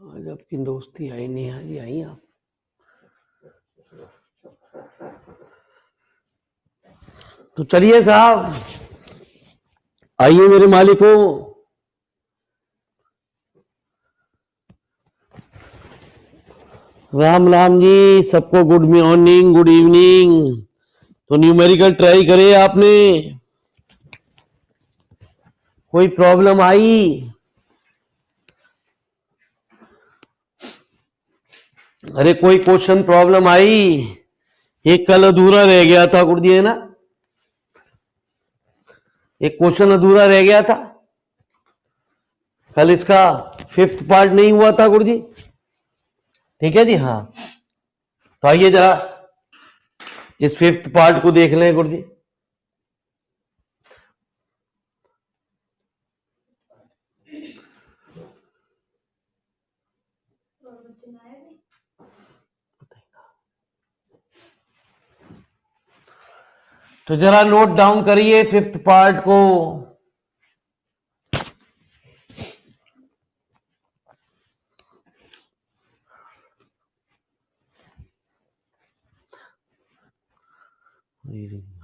आज आपकी दोस्ती आई नहीं, आज आई आप। तो चलिए साहब, आइए मेरे मालिकों। राम राम जी, सबको गुड मॉर्निंग, गुड इवनिंग। तो न्यूमेरिकल ट्राई करे आपने? कोई प्रॉब्लम आई? अरे कोई क्वेश्चन प्रॉब्लम आई? एक कल अधूरा रह गया था गुरुजी, है ना? एक क्वेश्चन अधूरा रह गया था कल, इसका 5th पार्ट नहीं हुआ था गुरुजी। ठीक है जी, हाँ। तो आइए जरा इस 5th पार्ट को देख लें गुरुजी। तो जरा नोट डाउन करिए 5th पार्ट को।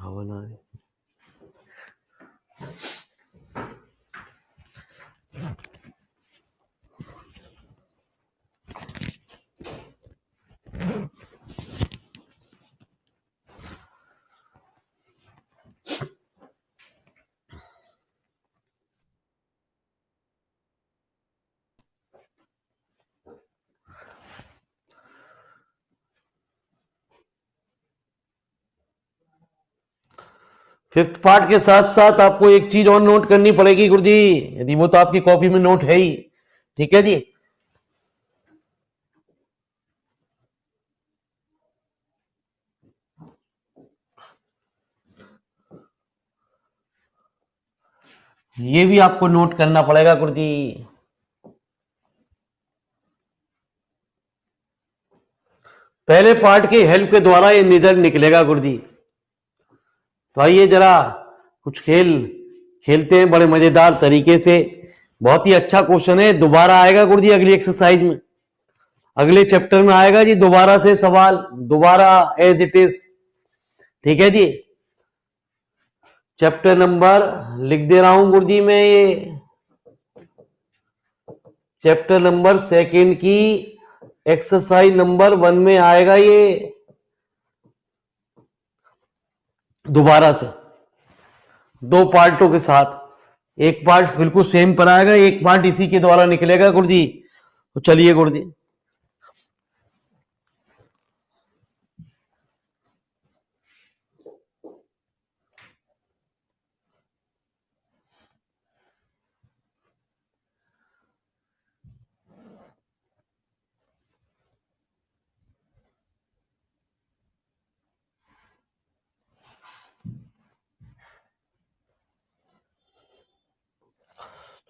हवा ना आए। फिफ्थ पार्ट के साथ साथ आपको एक चीज और नोट करनी पड़ेगी गुरुजी, यदि वो तो आपकी कॉपी में नोट है ही। ठीक है जी। ये भी आपको नोट करना पड़ेगा गुरुजी। पहले पार्ट की हेल्प के द्वारा ये निधन निकलेगा गुरुजी। तो आइए जरा कुछ खेल खेलते हैं बड़े मजेदार तरीके से। बहुत ही अच्छा क्वेश्चन है, दोबारा आएगा गुरुजी अगली एक्सरसाइज में, अगले चैप्टर में आएगा जी दोबारा से सवाल, दोबारा एज इट इज। ठीक है जी। चैप्टर नंबर लिख दे रहा हूं गुरुजी मैं, ये चैप्टर नंबर 2 की एक्सरसाइज नंबर 1 में आएगा ये, दोबारा से 2 पार्टों के साथ। एक पार्ट बिल्कुल सेम पर आएगा, एक पार्ट इसी के द्वारा निकलेगा गुरुजी। तो चलिए गुरुजी।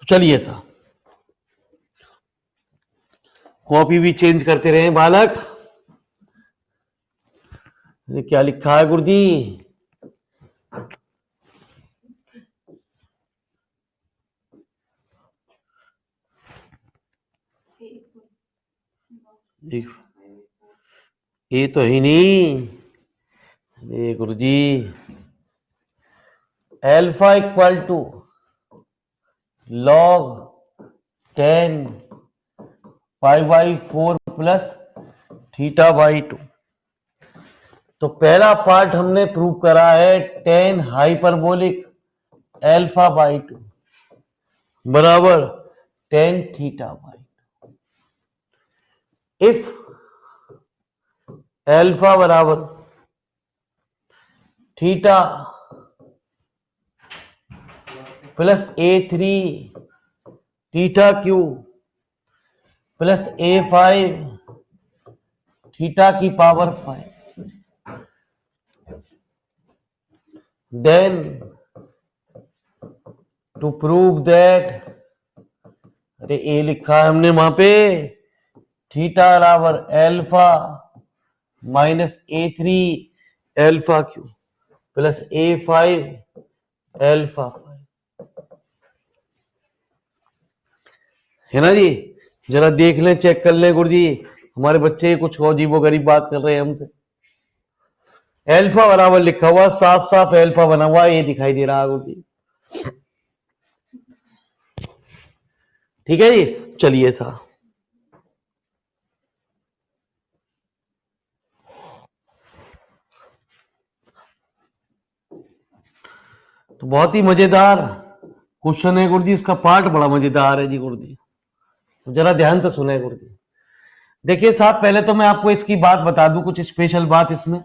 तो चलिए साहब, कॉपी भी चेंज करते रहे बालक। क्या लिखा है गुरुजी? ये तो ही नहीं। अरे गुरुजी, alpha equal to log 10 π/4 plus θ/2। तो पहला पार्ट हमने प्रूव करा है 10 हाइपरबोलिक α/2 बराबर 10 θ/2। इफ एल्फा बराबर theta plus A3 θ³ plus A5 θ⁵, then to prove that, अरे ए लिखा है हमने वहां पे, थीटा बराबर alpha minus A3 α³ plus A5 α5, है ना जी। जरा देख लें, चेक कर लें गुरुजी, हमारे बच्चे कुछ अजीबोगरीब बात कर रहे हैं हमसे। एल्फा बराबर लिखा हुआ, साफ साफ एल्फा बना हुआ ये दिखाई दे रहा है गुरुजी। ठीक है जी, चलिए सा तो बहुत ही मजेदार क्वेश्चन है गुरुजी, इसका पार्ट बड़ा मजेदार है जी गुरुजी, तो जरा ध्यान से सुने गुरुजी। देखिए साहब, पहले तो मैं आपको इसकी बात बता दूं, कुछ स्पेशल बात इसमें।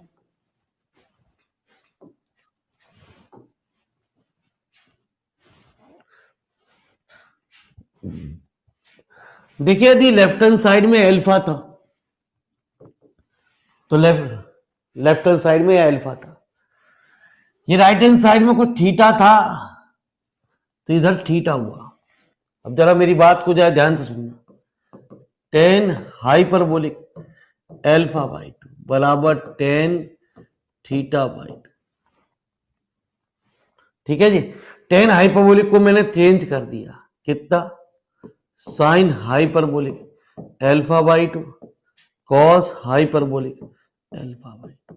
देखिए यदि लेफ्ट हैंड साइड में एल्फा था, तो लेफ्ट हैंड साइड में एल्फा था, ये राइट हैंड साइड में कुछ थीटा था, तो इधर थीटा हुआ। अब जरा मेरी बात को जरा ध्यान से सुनना। टेन हाइपरबोलिक एल्फा बाई 2 बराबर टेन थीटा बाई 2। ठीक है जी, टेन हाइपरबोलिक को मैंने चेंज कर दिया, कितना, sign hyperbolic alpha by 2 cos hyperbolic alpha by 2।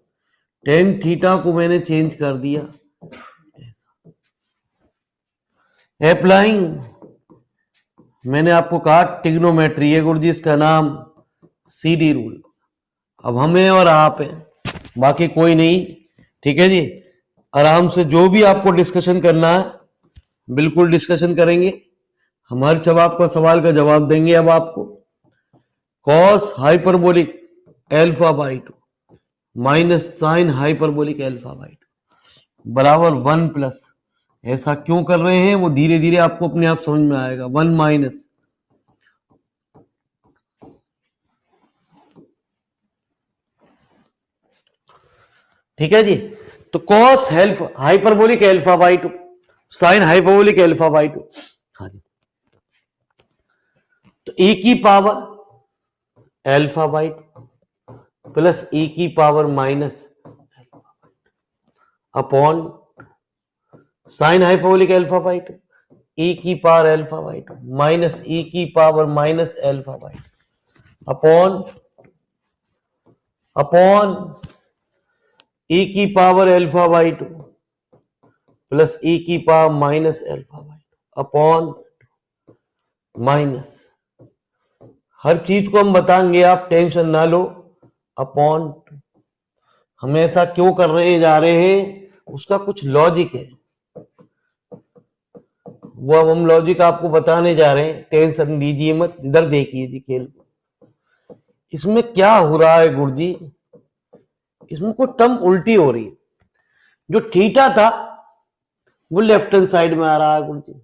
Tan theta को मैंने चेंज कर दिया ऐसा। अप्लाइंग, मैंने आपको कहा ट्रिग्नोमेट्री है गुरुजी, इसका नाम सीडी रूल। अब हमें और आप हैं, बाकी कोई नहीं। ठीक है जी, आराम से जो भी आपको डिस्कशन करना है बिल्कुल डिस्कशन करेंगे, हम हर जवाब का सवाल का जवाब देंगे। अब आपको cos hyperbolic alpha by 2 minus sine hyperbolic alpha by 2 बराबर 1 प्लस, ऐसा क्यों कर रहे हैं वो धीरे धीरे आपको अपने आप समझ में आएगा, 1 माइनस ठीक है जी। तो cos help hyperbolic alpha by 2 sine hyperbolic alpha by 2, हाँ जी, तो e की power alpha by 2 plus e की power minus upon sine hyperbolic alpha by 2 e की power alpha by 2 minus e की power minus alpha by 2 upon e की power alpha by 2 plus e की power minus alpha by 2 upon minus, हर चीज को हम बताएंगे, आप टेंशन ना लो, अपॉन। हम ऐसा क्यों कर रहे जा रहे हैं, उसका कुछ लॉजिक है, वो अब हम लॉजिक आपको बताने जा रहे हैं, टेंशन लीजिए मत। इधर देखिए जी खेल, इसमें क्या हो रहा है गुरुजी, इसमें कोई टर्म उल्टी हो रही है। जो थीटा था वो लेफ्ट हैंड साइड में आ रहा है गुरुजी,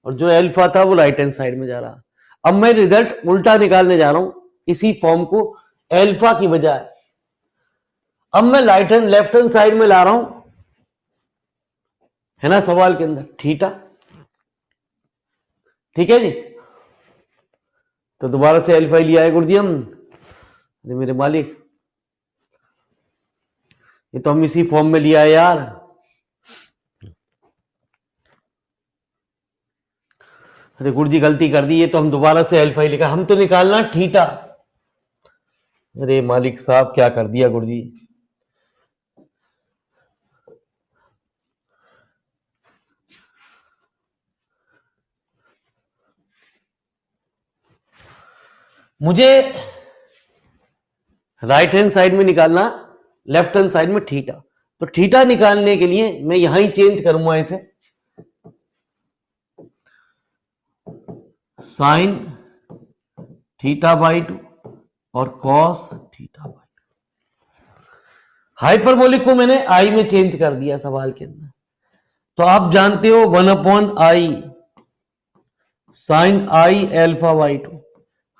और जो एल्फा था वो राइट हैंड साइड में जा रहा है। अब मैं रिजल्ट उल्टा निकालने जा रहा हूं, इसी फॉर्म को एल्फा की बजाय अब मैं लेफ्ट हैंड साइड में ला रहा हूं, है ना सवाल के अंदर थीटा। ठीक है जी, तो दोबारा से एल्फा लिया है गुरुजी हम। अरे मेरे मालिक, ये तो हम इसी फॉर्म में लिया है यार। अरे गुरुजी गलती कर दी, ये तो हम दोबारा से एल्फा ही लिखा, हम तो निकालना थीटा। अरे मालिक साहब क्या कर दिया गुरुजी। मुझे राइट हैंड साइड में निकालना, लेफ्ट हैंड साइड में थीटा, तो थीटा निकालने के लिए मैं यहां ही चेंज करूंगा इसे, साइन थीटा बाई 2 और कॉस थीटा बाई 2। हाइपरबोलिक को मैंने आई में चेंज कर दिया सवाल के अंदर, तो आप जानते हो 1 upon i sine i alpha by 2,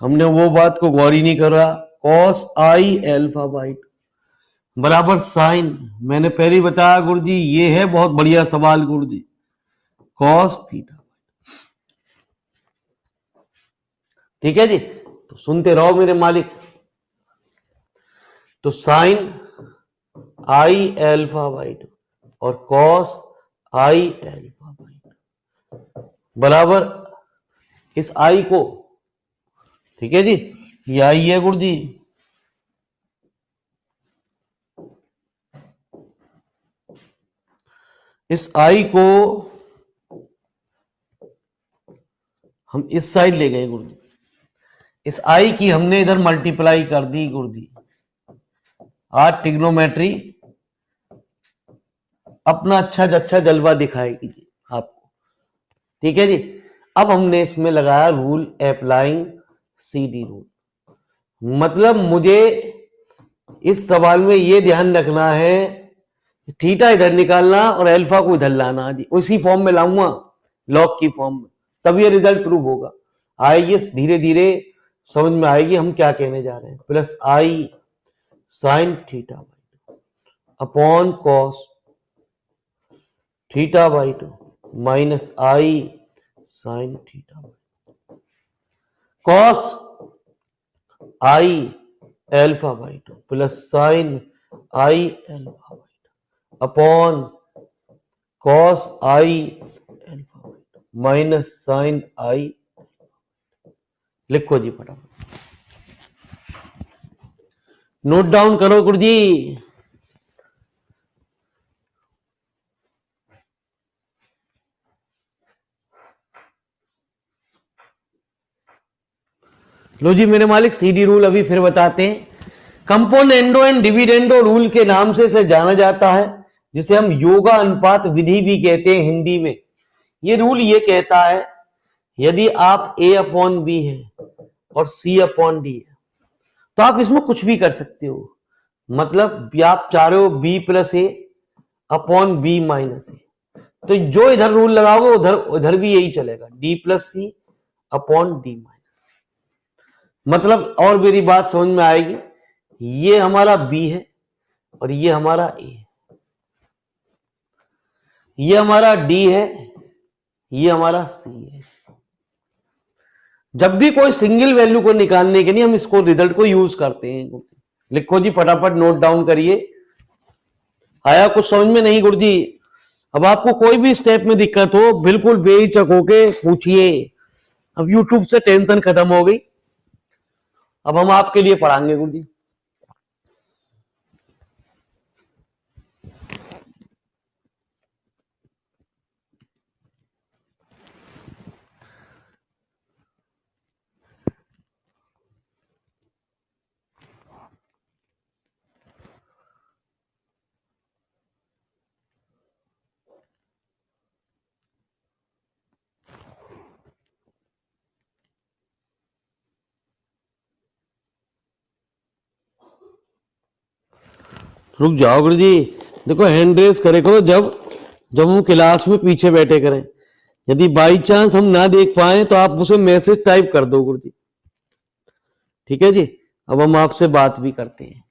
हमने वो बात को गौर ही नहीं करा, कॉस आई एल्फा बाई 2 बराबर साइन, मैंने पहले ही बताया गुरुजी ये है बहुत बढ़िया सवाल गुरुजी, कॉस थीटा। ठीक है जी, तो सुनते रहो मेरे मालिक। तो साइन आई एल्फा बाई 2 और कॉस आई एल्फा बाई 2 बराबर इस आई को ठीक है जी, ये आई है गुरु जी। इस आई को हम इस साइड ले गए गुरु जी, इस आई की हमने इधर मल्टीप्लाई कर दी गुरु जी। आज ट्रिग्नोमेट्री अपना अच्छा जलवा दिखाएगी जी आपको, ठीक है जी। अब हमने इसमें लगाया रूल अप्लाइंग CD रूल, मतलब मुझे इस सवाल में ये ध्यान रखना है, थीटा इधर निकालना और अल्फा को इधर लाना जी, उसी फॉर्म में लाऊंगा, लॉग की फॉर्म में, तब ये रिजल्ट प्रूव होगा। आइए धीरे धीरे समझ में आएगी हम क्या कहने जा रहे हैं। Plus i sine theta upon cos theta by 2 minus i sine theta cos i alpha by 2 plus sine i alpha by 2 upon cos i alpha by 2 minus sine i. लिखो जी फटाफट, नोट डाउन करो गुरु जी। लो जी मेरे मालिक, CD rule अभी फिर बताते हैं। कंपोनेंडो एंड डिविडेंडो रूल के नाम से इसे जाना जाता है, जिसे हम योगा अनुपात विधि भी कहते हैं हिंदी में। ये रूल ये कहता है, यदि आप A अपॉन B है और C अपॉन D है, तो आप इसमें कुछ भी कर सकते हो। मतलब आप चाह रहे हो B plus A upon B minus A, तो जो इधर रूल लगाओगे उधर उधर भी यही चलेगा, D plus C upon D minus C। मतलब और मेरी बात समझ में आएगी, ये हमारा B है और ये हमारा A है, ये हमारा D है, ये हमारा C है। जब भी कोई सिंगल वैल्यू को निकालने के लिए हम इसको रिजल्ट को यूज करते हैं। लिखो जी फटाफट, नोट डाउन करिए। आया कुछ समझ में नहीं गुरु जी? अब आपको कोई भी स्टेप में दिक्कत हो, बिल्कुल बेहिचक होके पूछिए। अब यूट्यूब से टेंशन खत्म हो गई, अब हम आपके लिए पढ़ाएंगे गुरु जी। रुक जाओ गुरु जी, देखो हैंड रेस करे करो जब जब हम क्लास में पीछे बैठे करें। यदि बाई चांस हम ना देख पाए तो आप उसे मैसेज टाइप कर दो गुरु जी, ठीक है जी। अब हम आपसे बात भी करते हैं।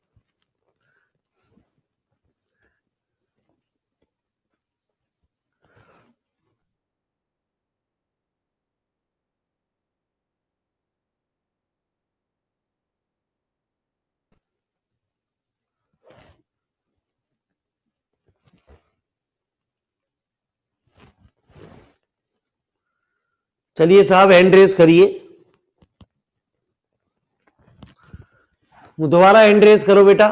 चलिए साहब हैंड रेस करिए, दोबारा हैंड रेस करो बेटा।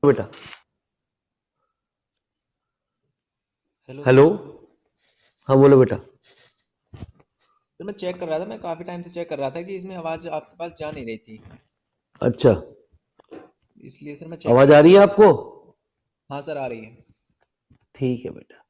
बेटा हेलो, हाँ बोलो बेटा। तो मैं चेक कर रहा था, मैं काफी टाइम से चेक कर रहा था कि इसमें आवाज आपके पास जा नहीं रही थी, अच्छा, इसलिए सर मैं चेक आवाज कर आ रहा रही है था। आपको? हाँ सर आ रही है। ठीक है बेटा।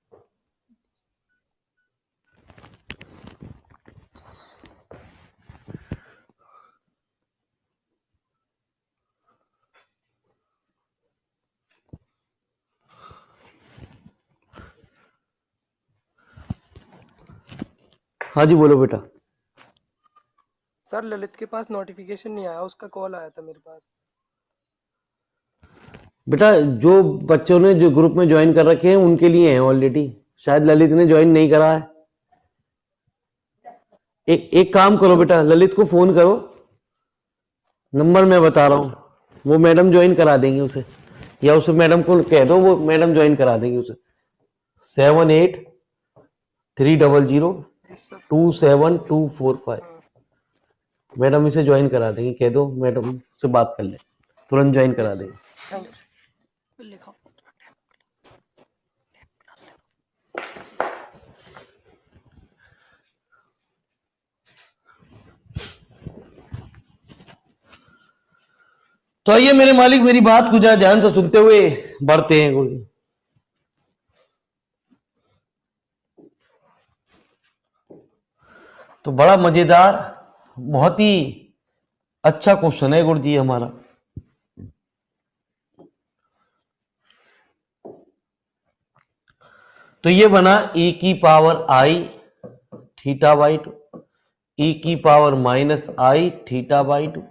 हाँ जी बोलो बेटा। सर ललित के पास नोटिफिकेशन नहीं आया, उसका कॉल आया था मेरे पास। बेटा जो बच्चों ने जो ग्रुप में ज्वाइन कर रखे हैं उनके लिए है ऑलरेडी, शायद ललित ने ज्वाइन नहीं करा है। एक काम करो बेटा, ललित को फोन करो, नंबर मैं बता रहा हूं, वो मैडम ज्वाइन करा देंगी उसे। या उसे मैडम को कह दो, वो मैडम ज्वाइन करा देंगे उसे। 7830027245 मैडम इसे ज्वाइन करा देंगे, कह दो मैडम से बात कर ले, तुरंत ज्वाइन करा देंगे। Thank you. लिखो। तो आइए मेरे मालिक, मेरी बात को जरा ध्यान से सुनते हुए बढ़ते हैं गुरुजी। तो बड़ा मजेदार, बहुत ही अच्छा क्वेश्चन है गुरुजी हमारा। तो ये बना e की power i theta by 2, e की power minus I theta by 2,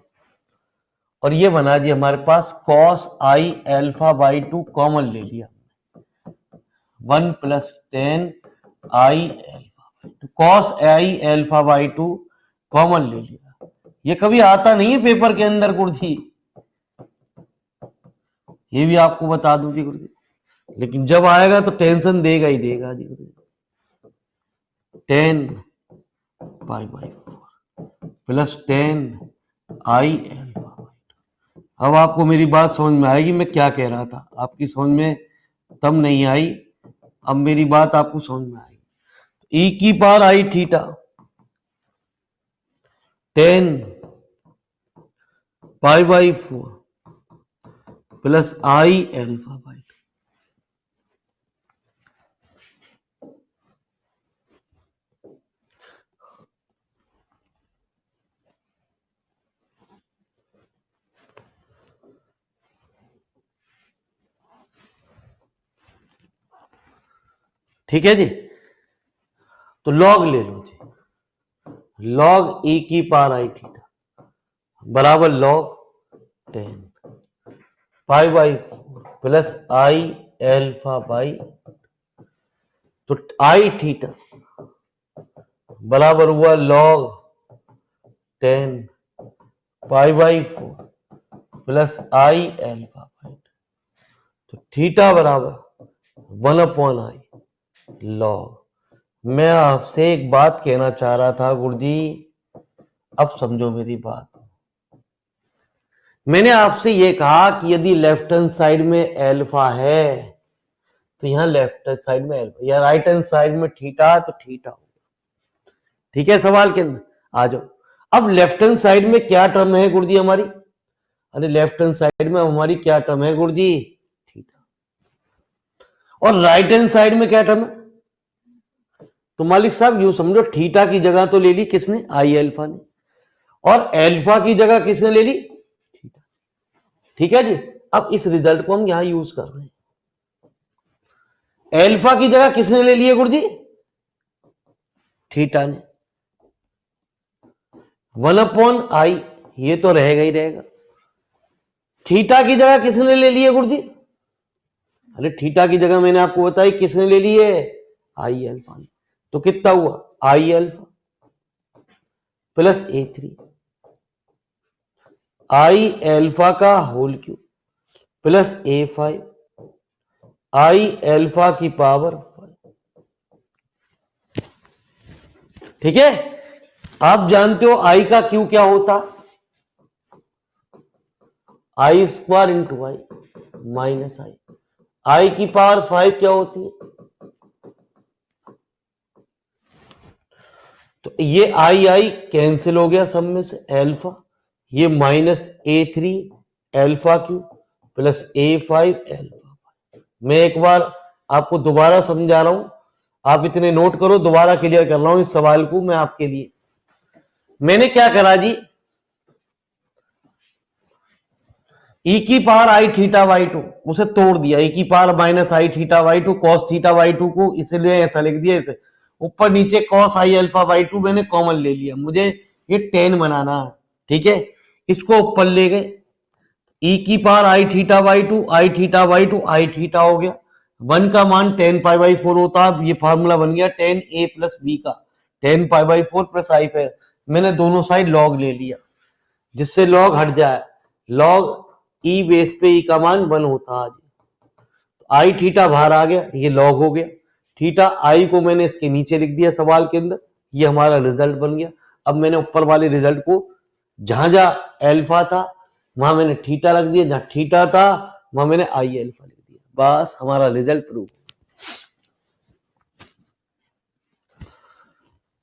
और ये बना जी हमारे पास cos i alpha by 2 common ले लिया, 1 plus 10 i alpha, cos i alpha by 2 common ले लिया। ये कभी आता नहीं है पेपर के अंदर गुरुजी, ये भी आपको बता दूं जी गुरुजी, लेकिन जब आएगा तो टेंशन देगा ही देगा जी गुरुजी। 10 pi by 4 plus 10 I alpha by 2। अब आपको मेरी बात समझ में आएगी, मैं क्या कह रहा था, आपकी समझ में तब नहीं आई, अब मेरी बात आपको समझ में आएगी। ई की power I theta 10 pi by 4 plus I alpha by 2। ठीक है जी, तो लॉग ले लो जी, लॉग ई की पावर आई थीटा बराबर log 10 pi by 4 plus I alpha by, तो आई थीटा बराबर हुआ log 10 pi by 4 plus I alpha by, तो थीटा बराबर 1/i लॉग। मैं आपसे एक बात कहना चाह रहा था गुरुजी, अब समझो मेरी बात। मैंने आपसे ये कहा कि यदि लेफ्ट हैंड साइड में अल्फा है तो यहां लेफ्ट हैंड साइड में अल्फा, या राइट हैंड साइड में थीटा तो थीटा होगा। ठीक है, सवाल के अंदर आ जाओ। अब लेफ्ट हैंड साइड में क्या टर्म है गुरुजी हमारी, अरे लेफ्ट हैंड साइड में हमारी क्या टर्म है गुरुजी, थीटा। और राइट हैंड साइड में क्या टर्म है, तो मालिक साहब यूं समझो, थीटा की जगह तो ले ली किसने, आई अल्फा ने, और अल्फा की जगह किसने ले ली, थीटा। ठीक है जी, अब इस रिजल्ट को हम यहां यूज कर रहे हैं। अल्फा की जगह किसने ले ली है गुरुजी, थीटा ने, 1/i, ये तो रहेगा ही रहेगा। थीटा की जगह किसने ले ली है गुरुजी, अरे थीटा की जगह मैंने आपको बताई किसने ले ली है, आई अल्फा ने, तो कितना हुआ, i alpha plus A3 i alpha का whole cube plus A5 i alpha की पावर 5। ठीक है, आप जानते हो आई का क्यू क्या होता, आई स्क्वायर इंटू आई माइनस आई, आई की पावर 5 क्या होती है, तो ये आई कैंसिल हो गया सब में से, अल्फा, ये minus A3 alpha Q plus A5 alpha. मैं एक बार आपको दोबारा समझा रहा हूं, आप इतने नोट करो, दोबारा क्लियर कर रहा हूं इस सवाल को मैं आपके लिए। मैंने क्या करा जी, ई की पावर आई थीटा बाई 2 उसे तोड़ दिया, ई की power minus I theta by 2 cos theta by 2 को इसलिए ऐसा लिख दिया, इसे ऊपर नीचे कॉस आई अल्फा बाई 2 मैंने कॉमन ले लिया, मुझे ये 10 बनाना है। ठीक है, इसको ऊपर ले गए, ई की power I theta by 2 I theta by 2 I theta हो गया, 1 का मान 10 पाई बाई 4 होता है, ये फार्मूला बन गया 10a प्लस b का, 10 पाई बाई 4 प्लस आई पे, मैंने दोनों साइड लॉग ले लिया, जिससे लॉग हट जाए, लॉग ई बेस पे ई का मान 1 होता है। आई थीटा बाहर आ गया, ये लॉग हो गया। थीटा आई को मैंने इसके नीचे लिख दिया सवाल के अंदर, ये हमारा रिजल्ट बन गया। अब मैंने ऊपर वाले रिजल्ट को जहां जहां एल्फा था वहां मैंने थीटा रख दिया, जहां थीटा था वहां मैंने आई एल्फा लिख दिया। बस हमारा रिजल्ट प्रूव।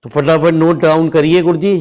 तो फटाफट नोट डाउन करिए गुरुजी।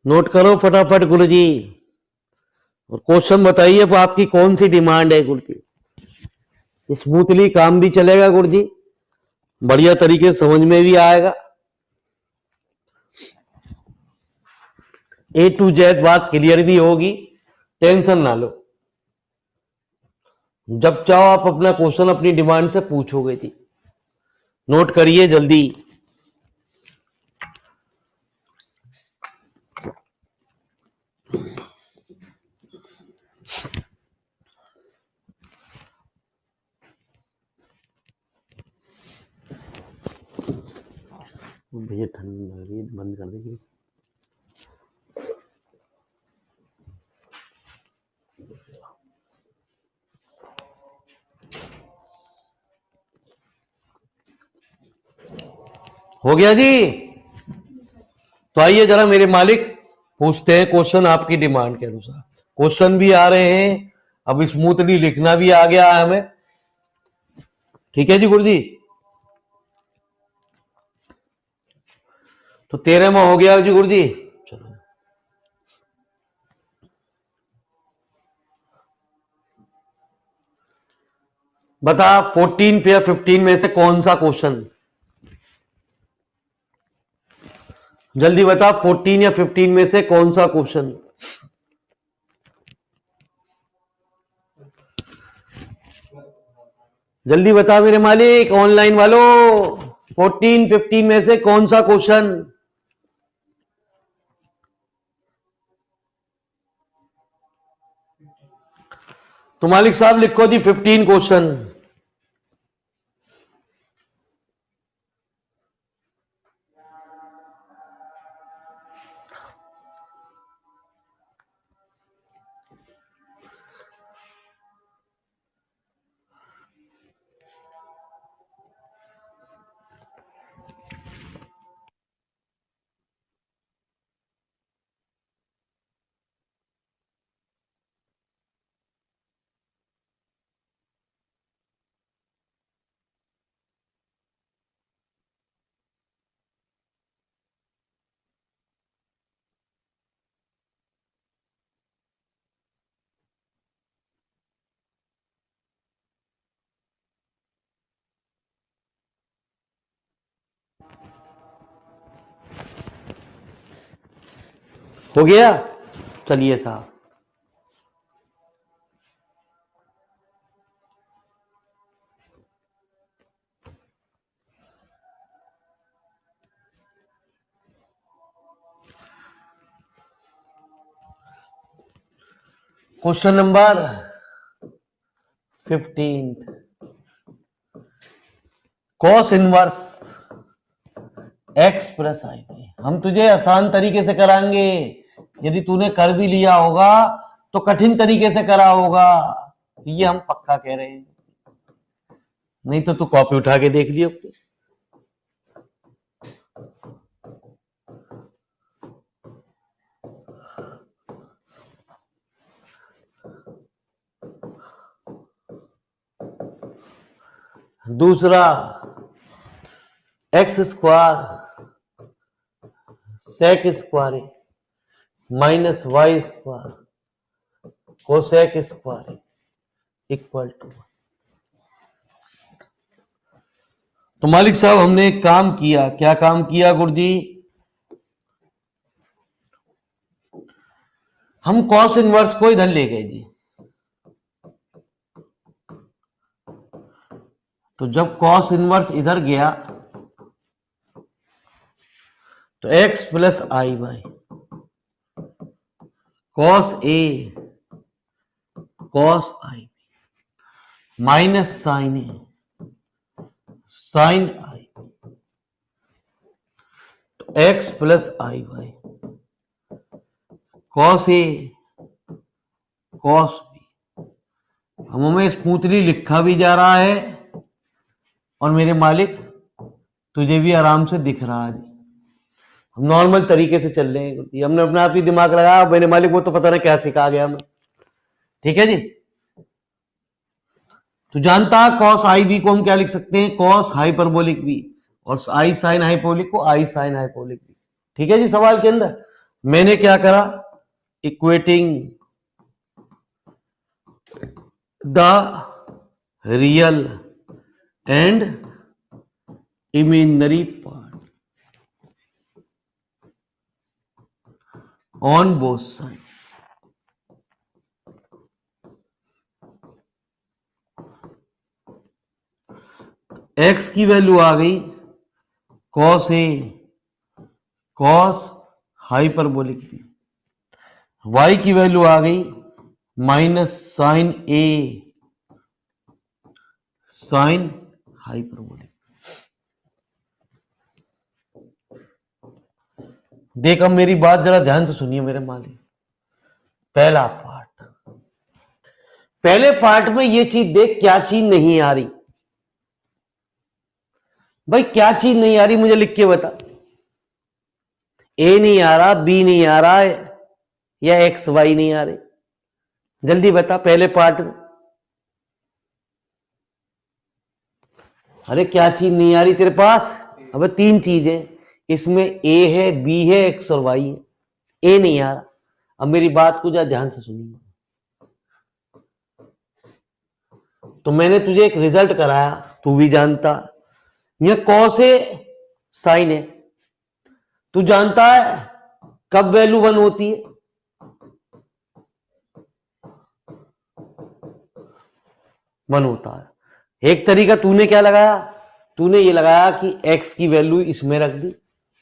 नोट करो फटाफट गुरुजी, और क्वेश्चन बताइए अब आपकी कौन सी डिमांड है गुरुजी। स्मूथली काम भी चलेगा गुरुजी, बढ़िया तरीके से समझ में भी आएगा, ए टू जेड बात क्लियर भी होगी, टेंशन ना लो। जब चाहो आप अपना क्वेश्चन अपनी डिमांड से पूछोगे जी। नोट करिए जल्दी। भैया ठंड लग रही है, बंद कर दीजिए। हो गया जी। तो आइए जरा मेरे मालिक पूछते हैं क्वेश्चन आपकी डिमांड के अनुसार। क्वेश्चन भी आ रहे हैं, अब स्मूथली लिखना भी आ गया है हमें। ठीक है जी गुरुजी। तो 13वां हो गया जी गुरुजी। चलो बता 14 या 15 में से कौन सा क्वेश्चन, जल्दी बता 14 या 15 में से कौन सा क्वेश्चन। जल्दी बता मेरे मालिक, ऑनलाइन वालों, 14 15 में से कौन सा क्वेश्चन। तो मालिक साहब लिखो जी 15 क्वेश्चन। हो गया। चलिए साहब, question number 15, cos inverse x plus i b. हम तुझे आसान तरीके से कराएंगे, यदि तूने कर भी लिया होगा तो कठिन तरीके से करा होगा, ये हम पक्का कह रहे हैं। नहीं तो तू कॉपी उठा के देख लियो। दूसरा, x square sec square minus y square cosec square equal to. तो मालिक साहब हमने एक काम किया। क्या काम किया गुरुजी? हम कॉस इनवर्स को इधर ले गए जी। तो जब कॉस इनवर्स इधर गया तो x plus I Y cos A cos I minus sign A sign आई, तो x plus I Y cos A cos B. हमें स्मूथली लिखा भी जा रहा है और मेरे मालिक तुझे भी आराम से दिख रहा है। हम नॉर्मल तरीके से चल रहे हैं, हमने अपने आप ही दिमाग लगाया। मेरे मालिक वो तो पता नहीं क्या सिखा गया हमें। ठीक है जी। तो जानता है कॉस आई बी को हम क्या लिख सकते हैं? कॉस हाइपरबोलिक बी, और आई साइन हाइपरबोलिक को आई साइन हाइपरबोलिक बी। ठीक है जी। सवाल के अंदर मैंने क्या करा? Equating the real and imaginary part on both side. X की वैल्यू आ गई cos A cos hyperbolic B, Y की वैल्यू आ गई माइनस साइन ए साइन हाइपरबोलिक। देख अब मेरी बात जरा ध्यान से सुनिए मेरे मालिक। पहला पार्ट, पहले पार्ट में ये चीज देख, क्या चीज नहीं आ रही भाई? क्या चीज नहीं आ रही मुझे लिख के बता। ए नहीं आ रहा, बी नहीं आ रहा, या एक्स वाई नहीं आ रहे? जल्दी बता पहले पार्ट में। अरे क्या चीज नहीं आ रही तेरे पास? अब तीन चीजें इसमें, ए है, बी है, एक्स और वाई है। ए नहीं आ रहा। अब मेरी बात को जरा ध्यान से सुनिए। तो मैंने तुझे एक रिजल्ट कराया, तू भी जानता। यह कॉस है, साइन है। तू जानता है कब वैल्यू 1 होती है? वन होता है। एक तरीका तूने क्या लगाया? तूने ये लगाया कि x की वैल्यू इसमें रख दी,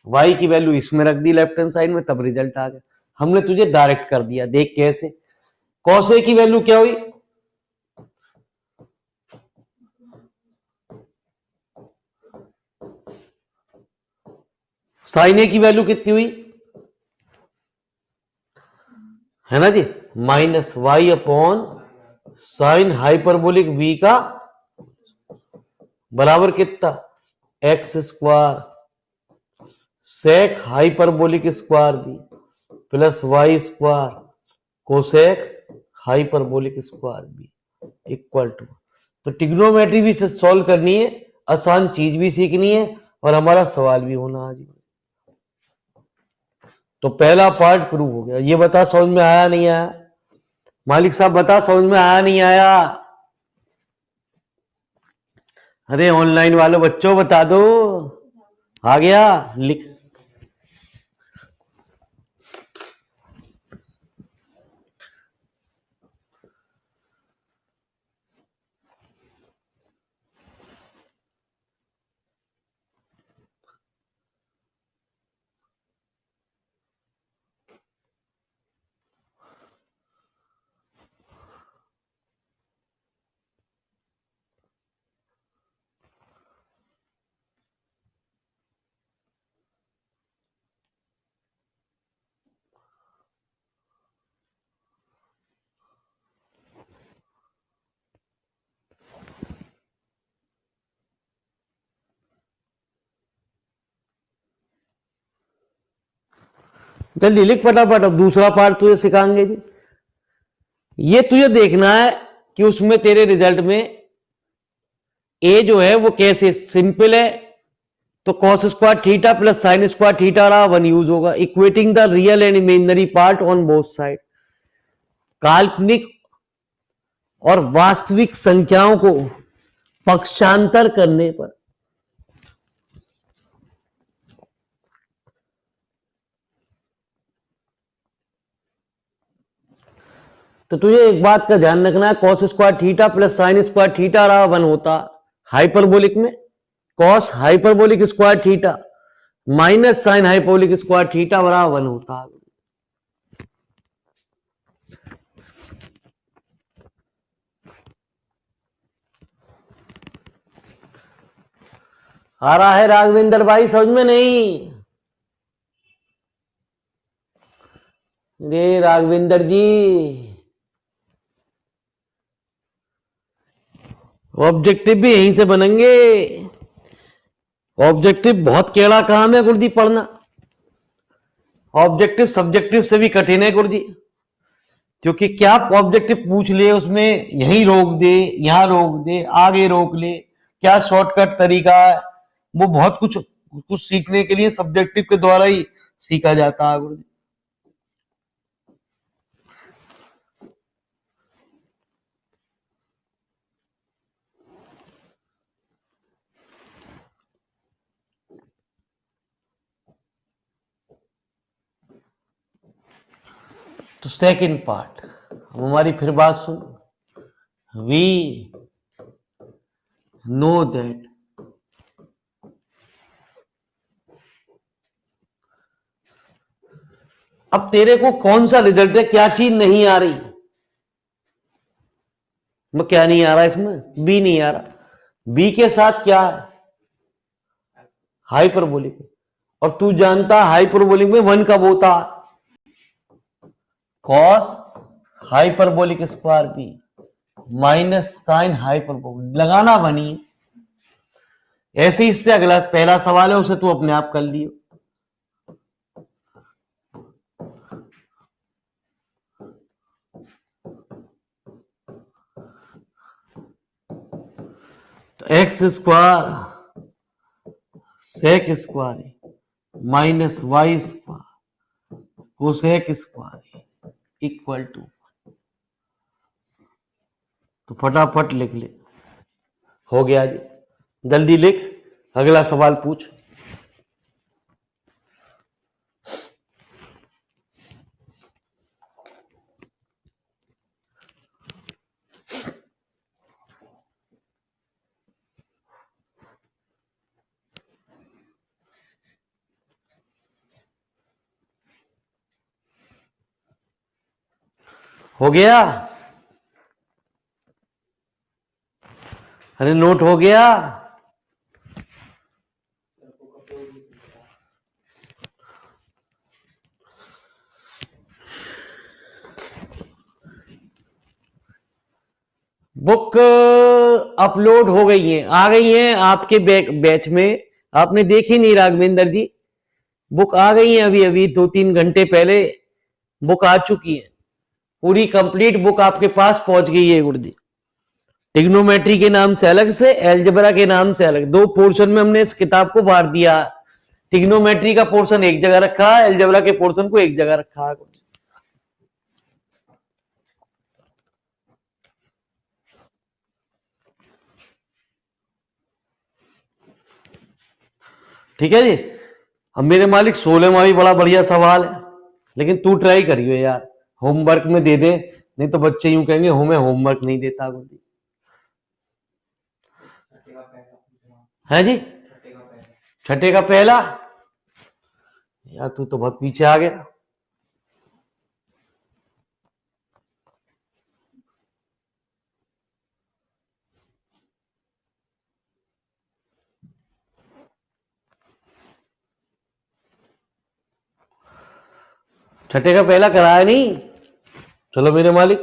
y की वैल्यू इसमें रख दी लेफ्ट हैंड साइड में, तब रिजल्ट आ गया। हमने तुझे डायरेक्ट कर दिया। देख कैसे? cos a की वैल्यू क्या हुई? sin a की वैल्यू कितनी हुई? है ना जी, minus y upon sine hyperbolic v का बराबर कितना? X square sec hyperbolic square b plus y square cosec hyperbolic square b equal to. तो ट्रिग्नोमेट्री भी सॉल्व करनी है, आसान चीज भी सीखनी है, और हमारा सवाल भी होना आज। तो पहला पार्ट प्रूव हो गया। ये बता समझ में आया नहीं आया? मालिक साहब बता समझ में आया नहीं आया? अरे ऑनलाइन वालों बच्चों बता दो। आ गया? लिख। जल्दी लिख फटाफट, अब दूसरा पार्ट तुझे सिखाएंगे जी। ये तुझे देखना है कि उसमें तेरे रिजल्ट में ए जो है वो कैसे सिंपल है, तो cos square theta plus sine square theta वाला वन यूज होगा। Equating the real and imaginary part on both side, काल्पनिक और वास्तविक संख्याओं को पक्षांतर करने पर। तो तुझे एक बात का ध्यान रखना है, cos square theta plus sine square theta रहा वन होता हाइपरबोलिक में, cos hyperbolic square theta minus sine hyperbolic square theta बराबर वन होता। आ रहा है राघवेंद्र भाई समझ में नहीं? रे राघवेंद्र जी, ऑब्जेक्टिव भी यहीं से बनेंगे। ऑब्जेक्टिव बहुत केड़ा काम है गुरुजी पढ़ना। ऑब्जेक्टिव सब्जेक्टिव से भी कठिन है गुरुजी, क्योंकि क्या ऑब्जेक्टिव पूछ ले उसमें यहीं रोक दे, यहां रोक दे, आगे रोक ले, क्या शॉर्टकट तरीका है, वो बहुत कुछ कुछ सीखने के लिए सब्जेक्टिव के द्वारा ही सीखा जाता है गुरुजी। तो सेकंड पार्ट, हमारी फिर बात सुन। वी नो दैट अब तेरे को कौन सा रिजल्ट है, क्या चीज नहीं आ रही? मैं क्या नहीं आ रहा इसमें? बी नहीं आ रहा। बी के साथ क्या है? हाइपरबोलिक। और तू जानता हाइपरबोलिक में वन कब होता? Cos hyperbolic square b minus sine hyperbolic, लगाना बनी। ऐसे ही इससे अगला पहला सवाल है, उसे तू अपने आप कर लियो। तो x square sec square minus y square cosec square equal to, तो फटाफट लिख ले। हो गया जी, जल्दी लिख, अगला सवाल पूछ। हो गया? अरे नोट हो गया? बुक अपलोड हो गई है, आ गई है आपके बैच में। आपने देखी नहीं राघवेंद्र जी? बुक आ गई है, अभी अभी 2-3 घंटे पहले बुक आ चुकी है। पूरी कंप्लीट बुक आपके पास पहुंच गई है गुरुजी। टिग्नोमेट्री के नाम से अलग से, एल्जेब्रा के नाम से अलग, दो पोर्शन में हमने इस किताब को बांट दिया। टिग्नोमेट्री का पोर्शन एक जगह रखा है, एल्जेब्रा के पोर्शन को एक जगह रखा है। ठीक है जी। अब मेरे मालिक 16वां भी बड़ा बढ़िया सवाल है, लेकिन तू ट्राई करियो यार, होमवर्क में दे दे, नहीं तो बच्चे यूं कहेंगे हमें होमवर्क नहीं देता गुरुजी। है जी? छठे का पहला? यार तू तो बहुत पीछे आ गया। छठे का पहला कराया नहीं? चलो मेरे मालिक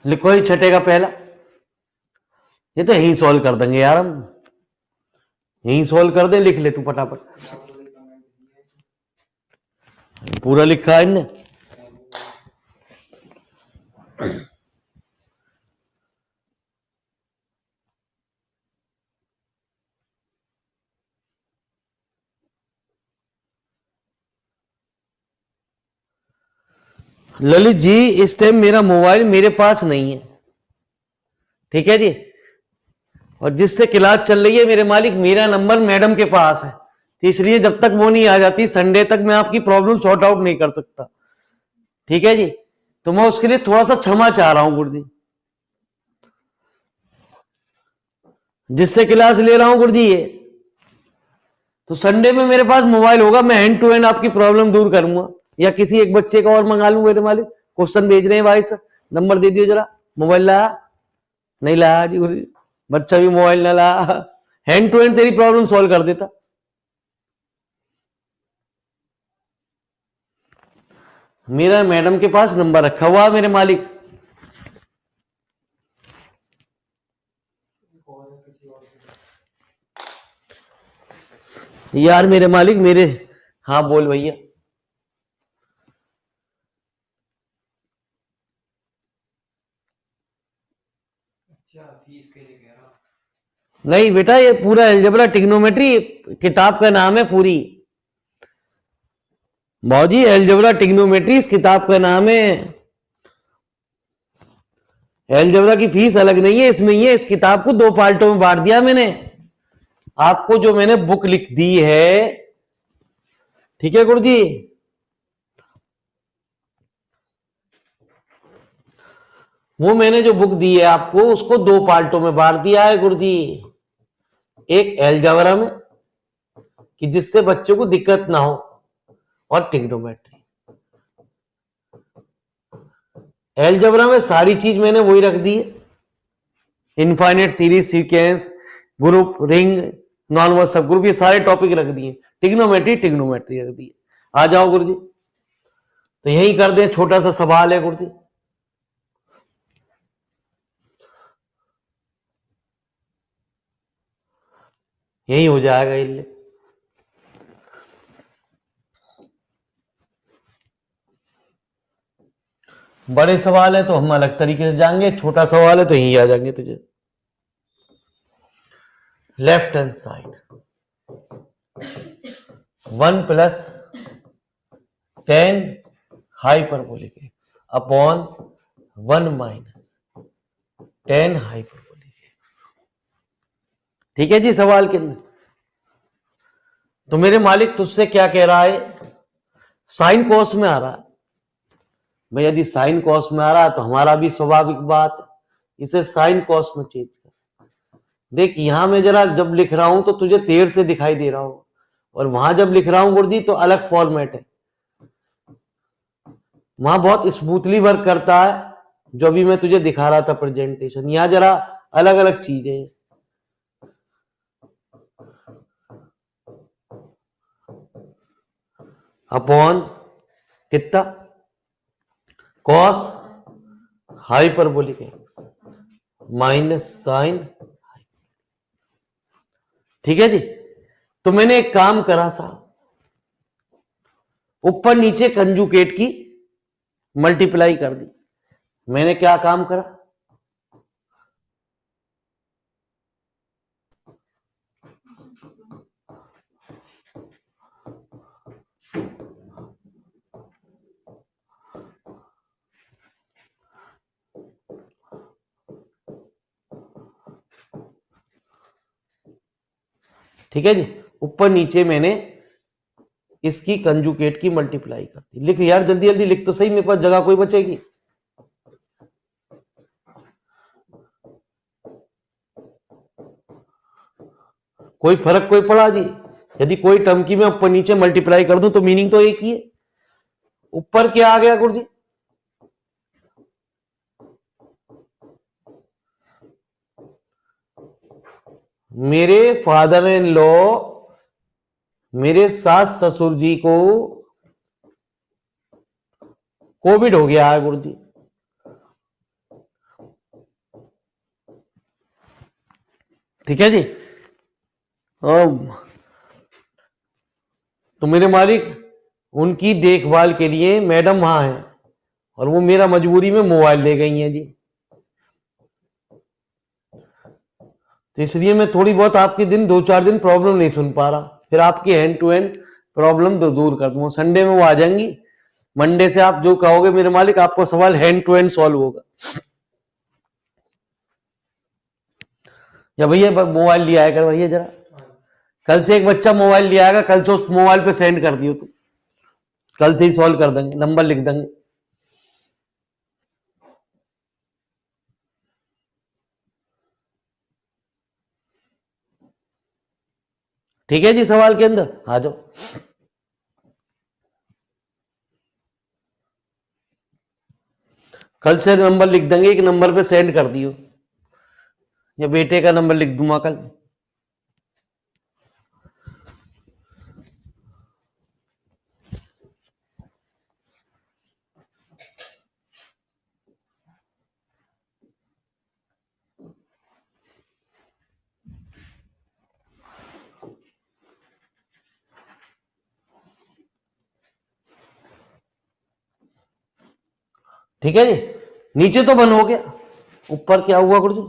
लिखो ही छठे का पहला। ये तो यही सॉल्व कर देंगे यार हम। यही सॉल्व कर दे, लिख ले तू फटाफट। पूरा लिखा है इनने। ललित जी इस टाइम मेरा मोबाइल मेरे पास नहीं है, ठीक है जी, और जिससे क्लास चल रही है मेरे मालिक मेरा नंबर मैडम के पास है, तो इसलिए जब तक वो नहीं आ जाती संडे तक मैं आपकी प्रॉब्लम सॉर्ट आउट नहीं कर सकता, ठीक है जी। तो मैं उसके लिए थोड़ा सा क्षमा चाह रहा हूं गुरुजी, जिससे क्लास ले रहा हूं गुरुजी ये, तो संडे में मेरे पास मोबाइल होगा, मैं हैंड टू हैंड आपकी प्रॉब्लम दूर करूंगा, या किसी एक बच्चे का और मंगा लूंगा। मेरे मालिक क्वेश्चन भेज रहे हैं भाई सर, नंबर दे दियो जरा। मोबाइल लाया नहीं लाया जी गुरुजी, बच्चा भी मोबाइल ना लाया, हैंड टू हैंड तेरी प्रॉब्लम सॉल्व कर देता। मेरा मैडम के पास नंबर रखा हुआ है मेरे मालिक। यार मेरे मालिक मेरे, हाँ बोल भैया। नहीं बेटा, ये पूरा अलजेब्रा ट्रिग्नोमेट्री किताब का नाम है पूरी, मौजी अलजेब्रा ट्रिग्नोमेट्री इस किताब का नाम है। अलजेब्रा की फीस अलग नहीं है, इसमें ही है। इस किताब को 2 पार्टों में बांट दिया मैंने आपको, जो मैंने बुक लिख दी है, ठीक है गुरु जी। वो मैंने जो बुक दी है आपको उसको 2 पार्टों में बांट दिया है गुरु जी। एक अलजेब्रा में कि जिससे बच्चों को दिक्कत ना हो, और ट्रिग्नोमेट्री। अलजेब्रा में सारी चीज मैंने वही रख दी है, infinite series, sequence, group, ring, normal सब ग्रुप, ये सारे टॉपिक रख दिए। ट्रिग्नोमेट्री ट्रिग्नोमेट्री रख दी। आ जाओ गुरु जी, तो यही कर दे, छोटा सा सवाल है गुरु जी। यही हो जाएगा इल्ले। बड़े सवाल है तो हम अलग तरीके से जाएंगे, छोटा सवाल है तो यही आ जाएंगे तुझे। Left hand side 1 + 10 hyperbolic x upon 1 - 10 hyperbolic x, ठीक है जी। सवाल के अंदर तो मेरे मालिक तुझसे क्या कह रहा है, साइन कॉस में आ रहा है भाई। यदि साइन कॉस में आ रहा है तो हमारा भी स्वाभाविक बात है, इसे साइन कॉस में चेंज कर। देख यहां मैं जरा जब लिख रहा हूं तो तुझे देर से दिखाई दे रहा हो, और वहां जब लिख रहा हूं गुरुजी तो अलग फॉर्मेट है, वहां बहुत स्मूथली वर्क करता है, जो अभी मैं तुझे दिखा रहा था प्रेजेंटेशन। यहां जरा अलग अलग चीजें हैं। अपॉन कितना, cos hyperbolic x minus sine, ठीक है जी। तो मैंने एक काम करा साहब, ऊपर नीचे कंजुकेट की मल्टीप्लाई कर दी। मैंने क्या काम करा, ठीक है जी। ऊपर नीचे मैंने इसकी कंजुकेट की मल्टीप्लाई कर दी। लिख यार जल्दी जल्दी लिख तो सही, मेरे पास जगह कोई बचेगी। कोई फर्क कोई पड़ा जी, यदि कोई टर्म की मैं ऊपर नीचे मल्टीप्लाई कर दूं तो मीनिंग तो एक ही है। ऊपर क्या आ गया गुरु जी, मेरे फादर इन लॉ, मेरे सास ससुर जी को कोविड हो गया है गुरु जी, ठीक है जी। और तो मेरे मालिक उनकी देखभाल के लिए मैडम वहां है और वो मेरा मजबूरी में मोबाइल ले गई हैं जी। तो इसलिए मैं थोड़ी बहुत आपके दिन 2-4 दिन प्रॉब्लम नहीं सुन पा रहा, फिर आपकी हैंड टू हैंड प्रॉब्लम तो दूर कर दूंगा। संडे में वो आ जाएंगी, मंडे से आप जो कहोगे मेरे मालिक आपका सवाल हैंड टू हैंड सॉल्व होगा। या भैया मोबाइल लिया आया कर भैया जरा, कल से एक बच्चा मोबाइल लिया आएगा, कल से उस मोबाइल पे सेंड कर दियो, तो कल से ही सॉल्व कर देंगे, नंबर लिख देंगे। ठीक है जी, सवाल के अंदर आ जाओ। कल से नंबर लिख देंगे, एक नंबर पे सेंड कर दियो, या बेटे का नंबर लिख दूंगा कल। ठीक है जी, नीचे तो बन हो गया, ऊपर क्या हुआ गुरु जी?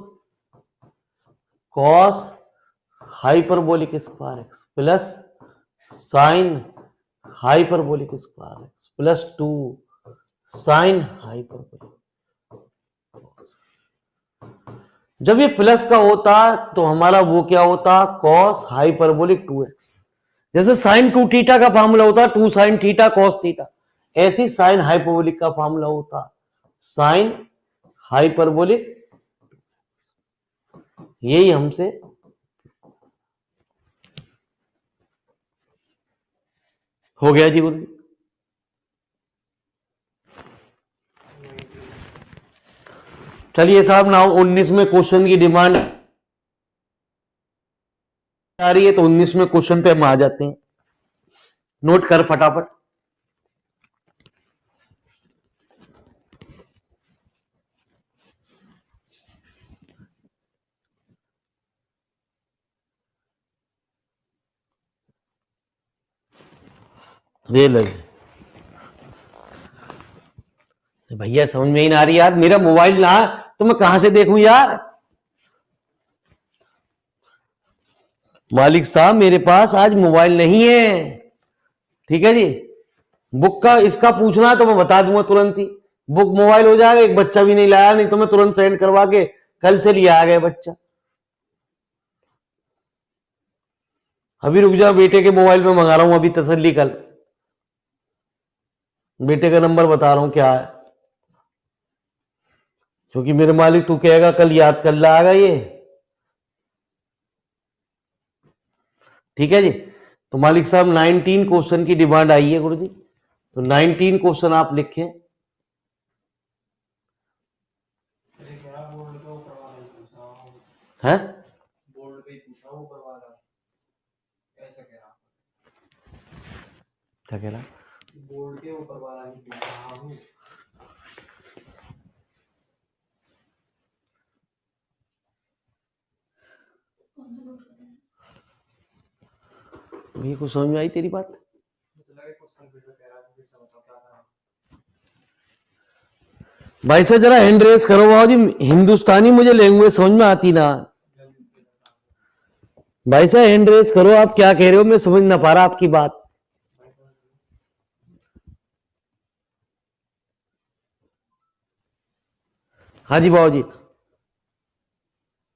Cos hyperbolic square x plus sine hyperbolic square x plus 2 sine hyperbolic. जब ये प्लस का होता तो हमारा वो क्या होता? Cos hyperbolic 2x। जैसे साइन 2 थीटा का फार्मूला होता 2 साइन थीटा कॉस थीटा, ऐसी साइन हाइपरबोलिक का फार्मूला होता साइन हाइपरबोलिक। यही हमसे हो गया जी गुरु जी। चलिए साहब, ना 19वें क्वेश्चन की डिमांड आ रही है, तो 19वें क्वेश्चन पे हम आ जाते हैं। नोट कर फटाफट। ये लगे भैया, समझ में ही ना आ रही यार, मेरा मोबाइल ना तो मैं कहां से देखूं यार। मालिक साहब मेरे पास आज मोबाइल नहीं है, ठीक है जी। बुक का इसका पूछना तो मैं बता दूंगा तुरंत ही, बुक मोबाइल हो जाएगा। एक बच्चा भी नहीं लाया, नहीं तो मैं तुरंत सेंड करवा के कल से लिया आ गया बच्चा। अभी रुक जा, बेटे के मोबाइल पे मंगा रहा हूं अभी तसल्ली। कल बेटे का नंबर बता रहा हूं क्या है, क्योंकि मेरे मालिक तू कहेगा कल याद कर लाएगा ये। ठीक है जी। तो मालिक साहब 19 क्वेश्चन की डिमांड आई है गुरु जी, तो 19 क्वेश्चन आप लिखें। है बोर्ड पे ही पूछा वो करवा रहा ऐसा कह रहा क्या कह रहा? बोर्ड के ऊपर वाला ही पूछ रहा हूँ। ये कुछ समझ में आई तेरी बात? मुझे लगा क्वेश्चन फिर कह रहा था, फिर से बताओ क्या करा। भाई साहब जरा हैंड रेस करो बाबू जी, हिंदुस्तानी मुझे लैंग्वेज समझ में आती ना। भाई साहब हैंड रेस करो, आप क्या कह रहे हो मैं समझ ना पा रहा आपकी बात। हाँ जी बाबू जी।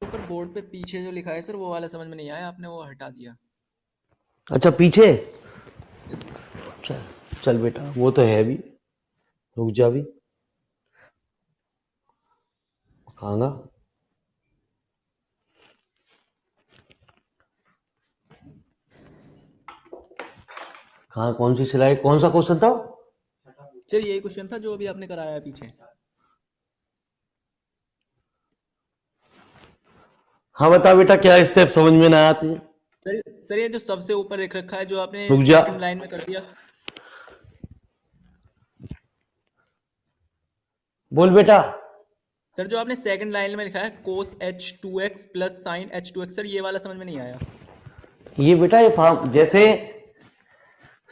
ऊपर बोर्ड पे पीछे जो लिखा है सर, वो वाला समझ में नहीं आया, आपने वो हटा दिया। अच्छा पीछे, यस। चल चल बेटा, वो तो है भी, रुक जा भी। खाना कहाँ, कौन सी स्लाइड, कौन सा क्वेश्चन था? सर यही क्वेश्चन था जो अभी आपने कराया है पीछे। हाँ बता बेटा, क्या स्टेप समझ में ना आया तुझे? सर ये जो सबसे ऊपर लिख रखा है, जो आपने रुक जा। सेकंड लाइन में कर दिया। बोल बेटा। सर जो आपने सेकंड लाइन में लिखा है cos h2x plus sin h2x, sir ये वाला समझ में नहीं आया। ये बेटा ये फॉर्म जैसे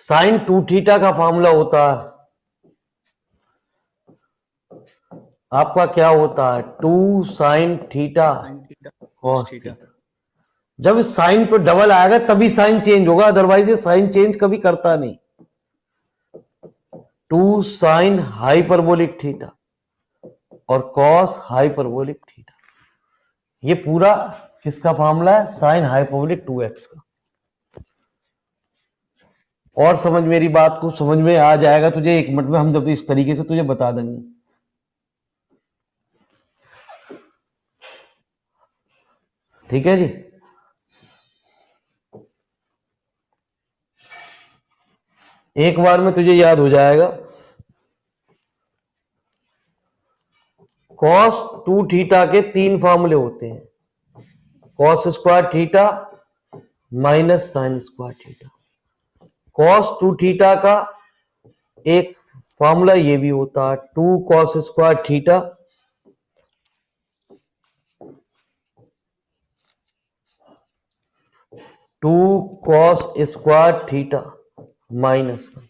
साइन 2 थीटा का फॉर्मूला होता है, आपका क्या होता है 2 sine theta sin theta cos cos theta. Theta. जब इस साइन पे डबल आएगा तभी साइन चेंज होगा, अदरवाइज ये साइन चेंज कभी करता नहीं। 2 साइन हाइपरबोलिक थीटा और कॉस हाइपरबोलिक थीटा, ये पूरा किसका फॉर्मूला है, साइन हाइपरबोलिक 2x का। और समझ मेरी बात को समझ में आ जाएगा तुझे 1 मिनट में, हम जब इस तरीके से तुझे बता देंगे। ठीक है जी। एक बार में तुझे याद हो जाएगा। कॉस 2 थीटा के 3 फॉर्मूले होते हैं, cos square theta minus sine square theta. Cos 2 theta का एक फॉर्मूला ये भी होता है 2 cos square theta two cos square theta minus 1।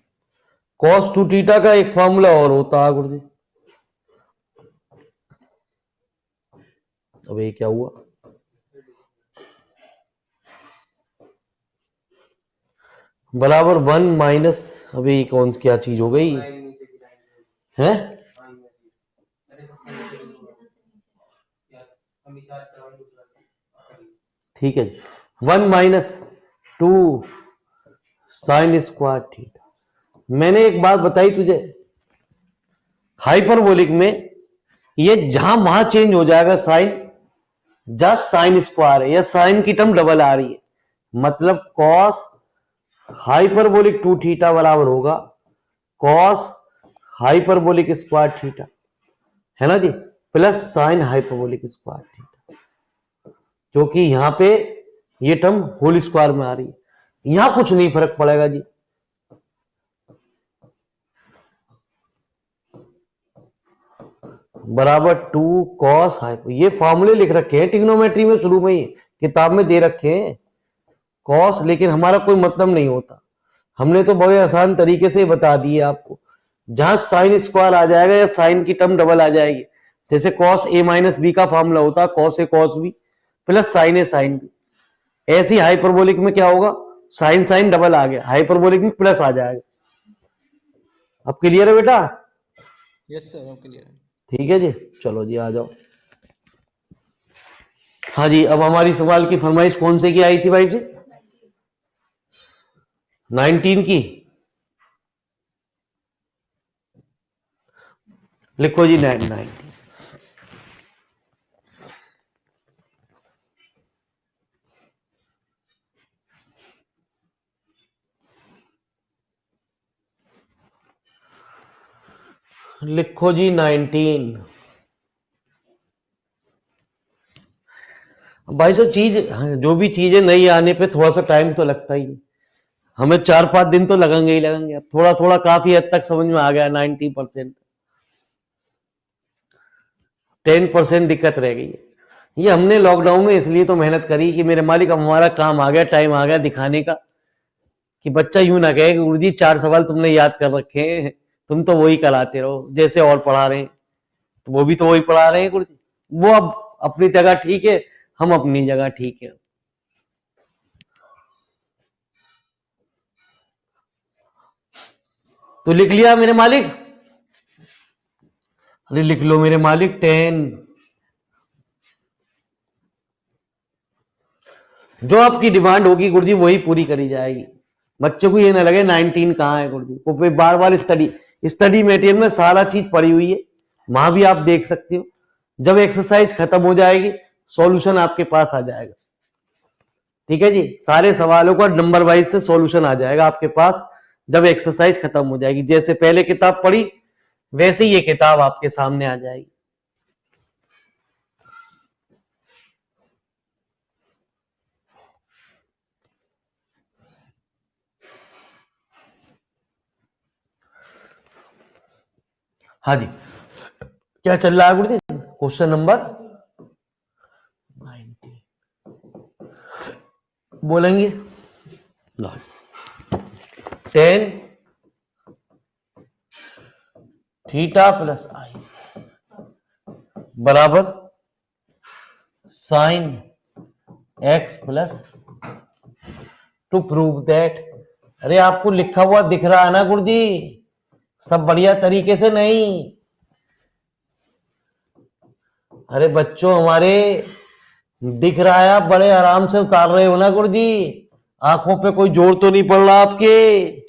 Cos 2 theta का एक फॉर्मूला और होता है गुरुजी, अब ये क्या हुआ, बराबर 1 माइनस, अभी कौन क्या चीज हो गई लाइन नीचे की लाइन है, हाँ ये सी अरे सबसे नीचे की यार हम विचार करवाएं दूसरा करिए। ठीक है 1 माइनस 2 साइन स्क्वायर थीटा। मैंने एक बात बताई तुझे, हाइपरबोलिक में ये जहां वहां चेंज हो जाएगा साइन, जस्ट साइन स्क्वायर है या साइन की टर्म डबल आ रही है, मतलब कॉस हाइपरबोलिक 2 थीटा बराबर होगा कॉस हाइपरबोलिक स्क्वायर थीटा, है ना जी, plus sine hyperbolic square theta, क्योंकि यहां पे ये टर्म होल स्क्वायर में आ रही है, यहां कुछ नहीं फर्क पड़ेगा जी। बराबर 2 कॉस हाइपर, ये फॉर्मूले लिख रखे हैं ट्रिग्नोमेट्री में, शुरू में ही किताब में दे रखे हैं कॉस, लेकिन हमारा कोई मतलब नहीं होता, हमने तो बड़े आसान तरीके से बता दिए आपको। जहां साइन स्क्वायर आ जाएगा या साइन की टर्म डबल आ जाएगी, जैसे कॉस ए माइनस बी का फॉर्मूला होता है cos A cos B plus sign A sine B, ऐसी हाइपरबोलिक में क्या होगा, साइन साइन डबल आ गया, हाइपरबोलिक में प्लस आ जाएगा। अब क्लियर है बेटा? यस सर, क्लियर है। ठीक है जी, चलो जी आ जाओ। हाँ जी, अब हमारी सवाल की फरमाइश कौन से की आई थी भाई जी, 19 की। लिखो जी 19। लिखो जी 19। भाई साहब चीज, जो भी चीजें नई आने पे थोड़ा सा टाइम तो लगता ही है, हमें 4-5 दिन तो लगेंगे ही लगेंगे। अब थोड़ा थोड़ा काफी हद तक समझ में आ गया, 90%, 10% दिक्कत रह गई है। ये हमने लॉकडाउन में इसलिए तो मेहनत करी कि मेरे मालिक अब हमारा काम आ गया, टाइम आ गया दिखाने का, कि बच्चा यूं ना कहे कि गुरुजी 4 सवाल तुमने याद कर रखे हैं, तुम तो वही कराते रहो जैसे और पढ़ा रहे हैं, तो वो भी तो वही पढ़ा रहे हैं गुरुजी। वो अब अपनी जगह ठीक है, हम अपनी जगह ठीक है। तो लिख लिया मेरे मालिक, अरे लिख लो मेरे मालिक 10। जो आपकी डिमांड होगी गुरुजी वही पूरी करी जाएगी, बच्चों को ये ना लगे 19 कहाँ है गुरुजी, वो बार बार स्टडी मटेरियल में सारा चीज पड़ी हुई है, वहां भी आप देख सकते हो। जब एक्सरसाइज खत्म हो जाएगी सॉल्यूशन आपके पास आ जाएगा। ठीक है जी, सारे सवालों का नंबर वाइज से सॉल्यूशन आ जाएगा आपके पास जब एक्सरसाइज खत्म हो जाएगी। जैसे पहले किताब पढ़ी वैसे ही ये किताब आपके सामने आ जाएगी। हाँ जी, क्या चल रहा है गुरुजी, क्वेश्चन नंबर 19 बोलेंगे। लो 10 थीटा प्लस आई बराबर sine x plus, to prove that. अरे आपको लिखा हुआ दिख रहा है ना गुरुजी, सब बढ़िया तरीके से नहीं। अरे बच्चों हमारे दिख रहा है, आप बड़े आराम से उतार रहे हो ना गुरुजी, आंखों पे कोई जोर तो नहीं पड़ रहा आपके।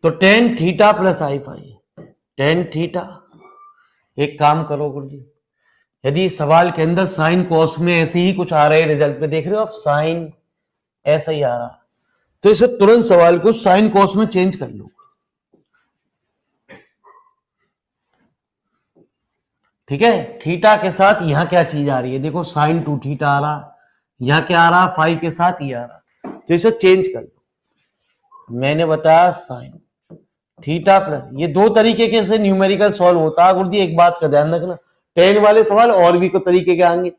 तो टेन थीटा प्लस आई फाई, टेन थीटा। एक काम करो गुरुजी, यदि सवाल के अंदर साइन कॉस में ऐसे ही कुछ आ रहे रिजल्ट पे देख रहे हो आप, साइन ऐसा ही आ रहा, तो इसे तुरंत सवाल को साइन कॉस में चेंज कर लो। ठीक है, थीटा के साथ यहां क्या चीज आ रही है, देखो साइन 2 थीटा आ रहा, यहां क्या आ रहा, फाई के साथ ये आ रहा, तो इसे चेंज कर लो। मैंने बताया साइन थीटा प्लस, ये दो तरीके के से न्यूमेरिकल सॉल्व होता है गुरुजी, एक बात का ध्यान रखना, 10 वाले सवाल और भी कोई तरीके के आएंगे,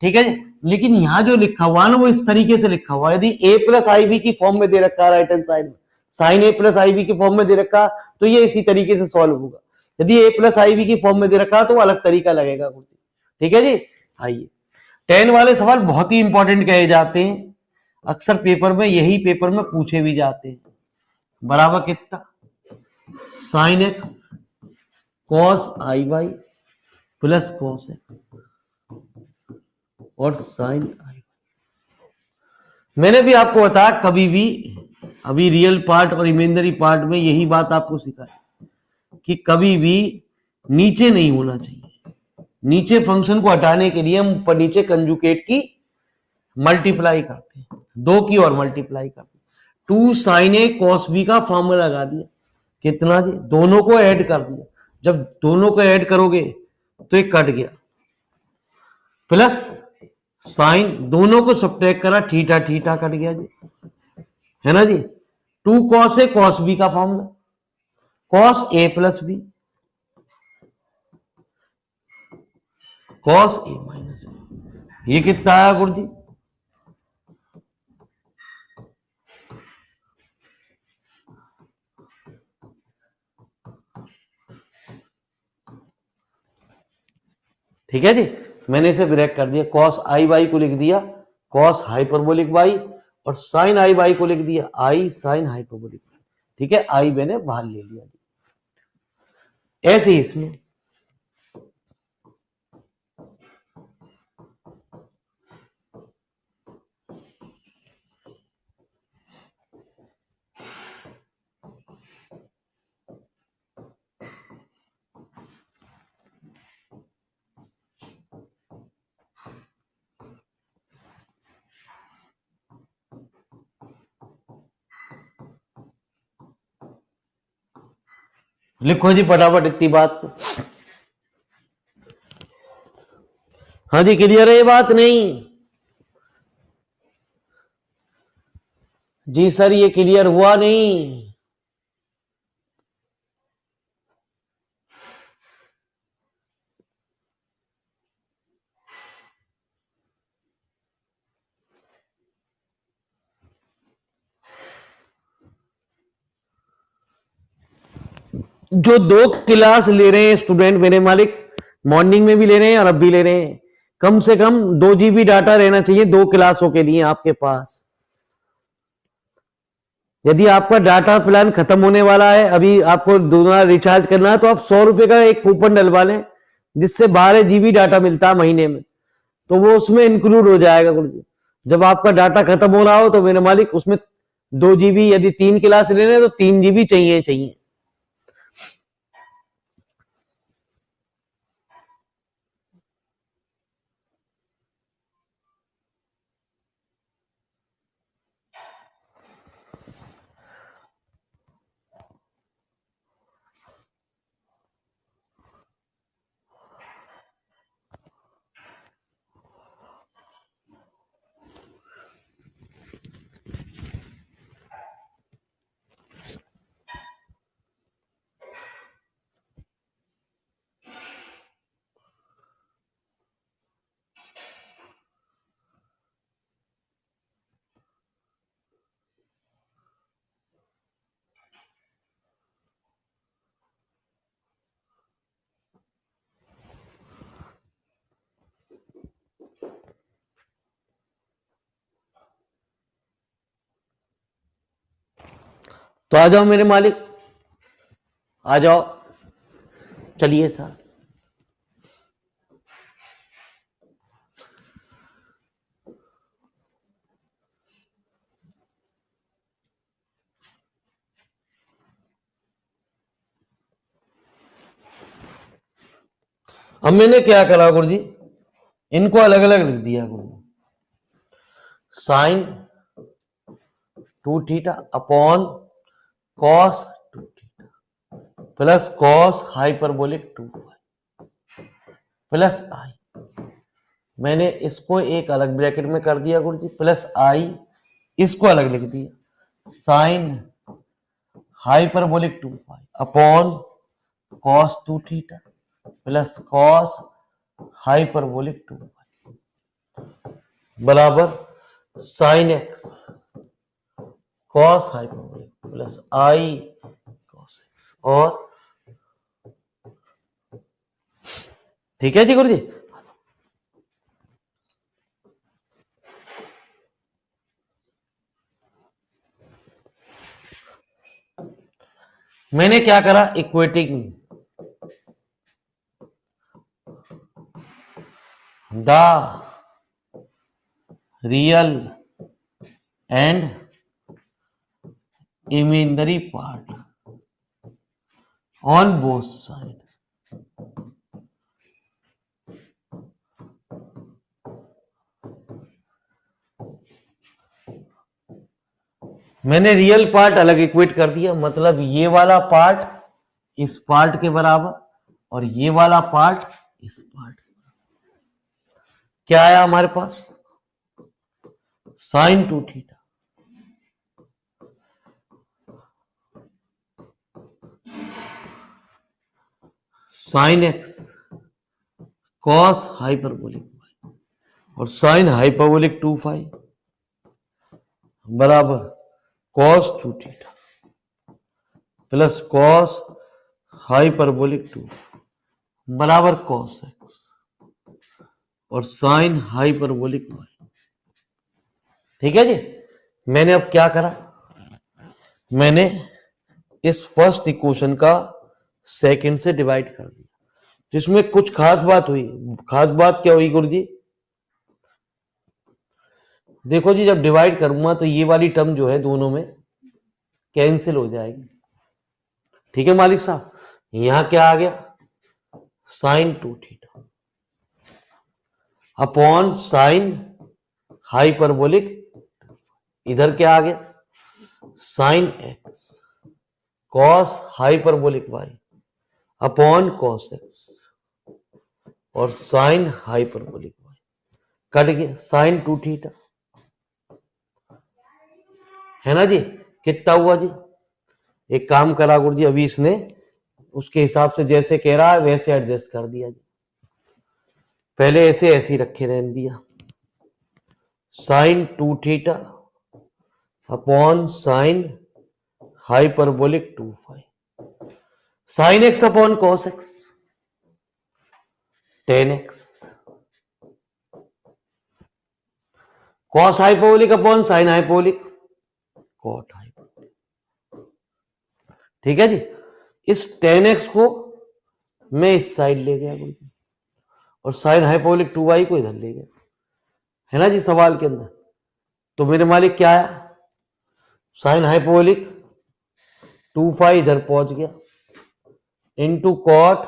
ठीक है जी। लेकिन यहां जो लिखा हुआ है ना वो इस तरीके से लिखा हुआ है, यदि ए प्लस आई बी की फॉर्म में दे रखा है राइट हैंड साइड में, sign A plus i B की फॉर्म में दे रखा, तो ये इसी तरीके से सॉल्व होगा। यदि ए प्लस आई बी की फॉर्म में दे रखा तो वो अलग तरीका लगेगा गुरुजी, ठीक है जी। आइए 10 वाले सवाल बहुत ही इंपॉर्टेंट कहे जाते हैं, अक्सर पेपर में यही पेपर में पूछे भी जाते हैं। बराबर कितना, साइन एक्स कॉस आई वाई प्लस कॉस एक्स और साइन आई। मैंने भी आपको बताया कभी भी, अभी रियल पार्ट और इमेजिनरी पार्ट में यही बात आपको सिखाई कि कभी भी नीचे नहीं होना चाहिए। नीचे फंक्शन को हटाने के लिए हम ऊपर नीचे कंजुकेट की मल्टीप्लाई करते हैं, दो की और मल्टीप्लाई करते हैं। 2 साइन ए कॉस बी का फॉर्मूला लगा दिया, कितना जी, दोनों को ऐड कर दिया। जब दोनों को ऐड करोगे तो एक कट गया, प्लस साइन, दोनों को सब्ट्रैक्ट करा, थीटा थीटा कट गया जी, है ना जी। 2 कॉस ए कॉस बी का formula, cos A plus B, cos A minus B, ये कितना आया गुरु जी, ठीक है जी। मैंने इसे ब्रेक कर दिया, कॉस आई बाई को लिख दिया कॉस हाइपरबोलिक बाई, और साइन आई बाई को लिख दिया आई साइन हाइपरबोलिक बाई, ठीक है। आई मैंने बाहर ले लिया जी, ऐसे ही इसमें लिखो जी फटाफट इतनी बात को। हाँ जी क्लियर है ये बात, नहीं जी सर ये क्लियर हुआ नहीं, जो 2 क्लास ले रहे हैं स्टूडेंट मेरे मालिक, मॉर्निंग में भी ले रहे हैं और अब भी ले रहे हैं, कम से कम 2 GB डाटा रहना चाहिए 2 क्लासों के लिए आपके पास। यदि आपका डाटा प्लान खत्म होने वाला है, अभी आपको दोबारा रिचार्ज करना है, तो आप 100 रुपए का एक कूपन डलवा लें जिससे 12 GB डाटा मिलता है महीने में, तो वो उसमें इंक्लूड हो जाएगा गुरुजी। जब आपका डाटा खत्म हो रहा हो तो मेरे मालिक उसमें 2 GB, यदि 3 क्लास ले रहे हैं तो 3 GB चाहिए चाहिए। तो आ जाओ मेरे मालिक, आ जाओ, चलिए सर। अब मैंने क्या करा गुरु जी, इनको अलग अलग लिख दिया गुरु जी। Sine 2 theta upon cos 2 theta plus cos hyperbolic 2 plus i. मैंने इसको एक अलग ब्रैकेट में कर दिया गुरु जी, प्लस आई, इसको अलग लिख दिया। Sine hyperbolic 2 upon cos 2 theta plus cos hyperbolic 2 बराबर sine x cos hyperbolic plus i cos x. और ठीक है जी गुरु जी। मैंने क्या करा, equating the real and imaginary part on both side. मैंने रियल पार्ट अलग इक्वेट कर दिया, मतलब ये वाला पार्ट इस पार्ट के बराबर और ये वाला पार्ट इस पार्ट। क्या आया हमारे पास, sine 2 theta sine x cos hyperbolic और साइन हाइपरबोलिक 2 फाइव बराबर cos 2 theta plus cos hyperbolic 2 बराबर कॉस एक्स और साइन हाइपरबोलिक वाई। ठीक है जी। मैंने अब क्या करा, मैंने इस फर्स्ट इक्वेशन का सेकंड से डिवाइड कर दिया, जिसमें कुछ खास बात हुई। खास बात क्या हुई गुरु जी, देखो जी, जब डिवाइड करूंगा तो ये वाली टर्म जो है दोनों में कैंसिल हो जाएगी। ठीक है मालिक साहब, यहां क्या आ गया, sine 2 theta upon sine hyperbolic, इधर क्या आ गया, sine x cos hyperbolic y upon cos x और साइन हाइपरबोलिक वाई। कट गया साइन 2 थीटा, है ना जी। कितना हुआ जी, एक काम करा गुरु जी, अभी इसने उसके हिसाब से जैसे कह रहा है वैसे एडजस्ट कर दिया जी। पहले ऐसे ही रखे रहने दिया, sine 2 theta upon sine hyperbolic 2 five sine x upon cos x 10x cos hyperbolic upon sine hyperbolic cot hyperbolic. ठीक है जी। इस 10x को मैं इस साइड ले गया गुरु जी और साइन हाइपरबोलिक 2y को इधर ले गया, है ना जी सवाल के अंदर। तो मेरे मालिक क्या आया, साइन हाइपरबोलिक 2 इधर पहुंच गया इनटू कॉट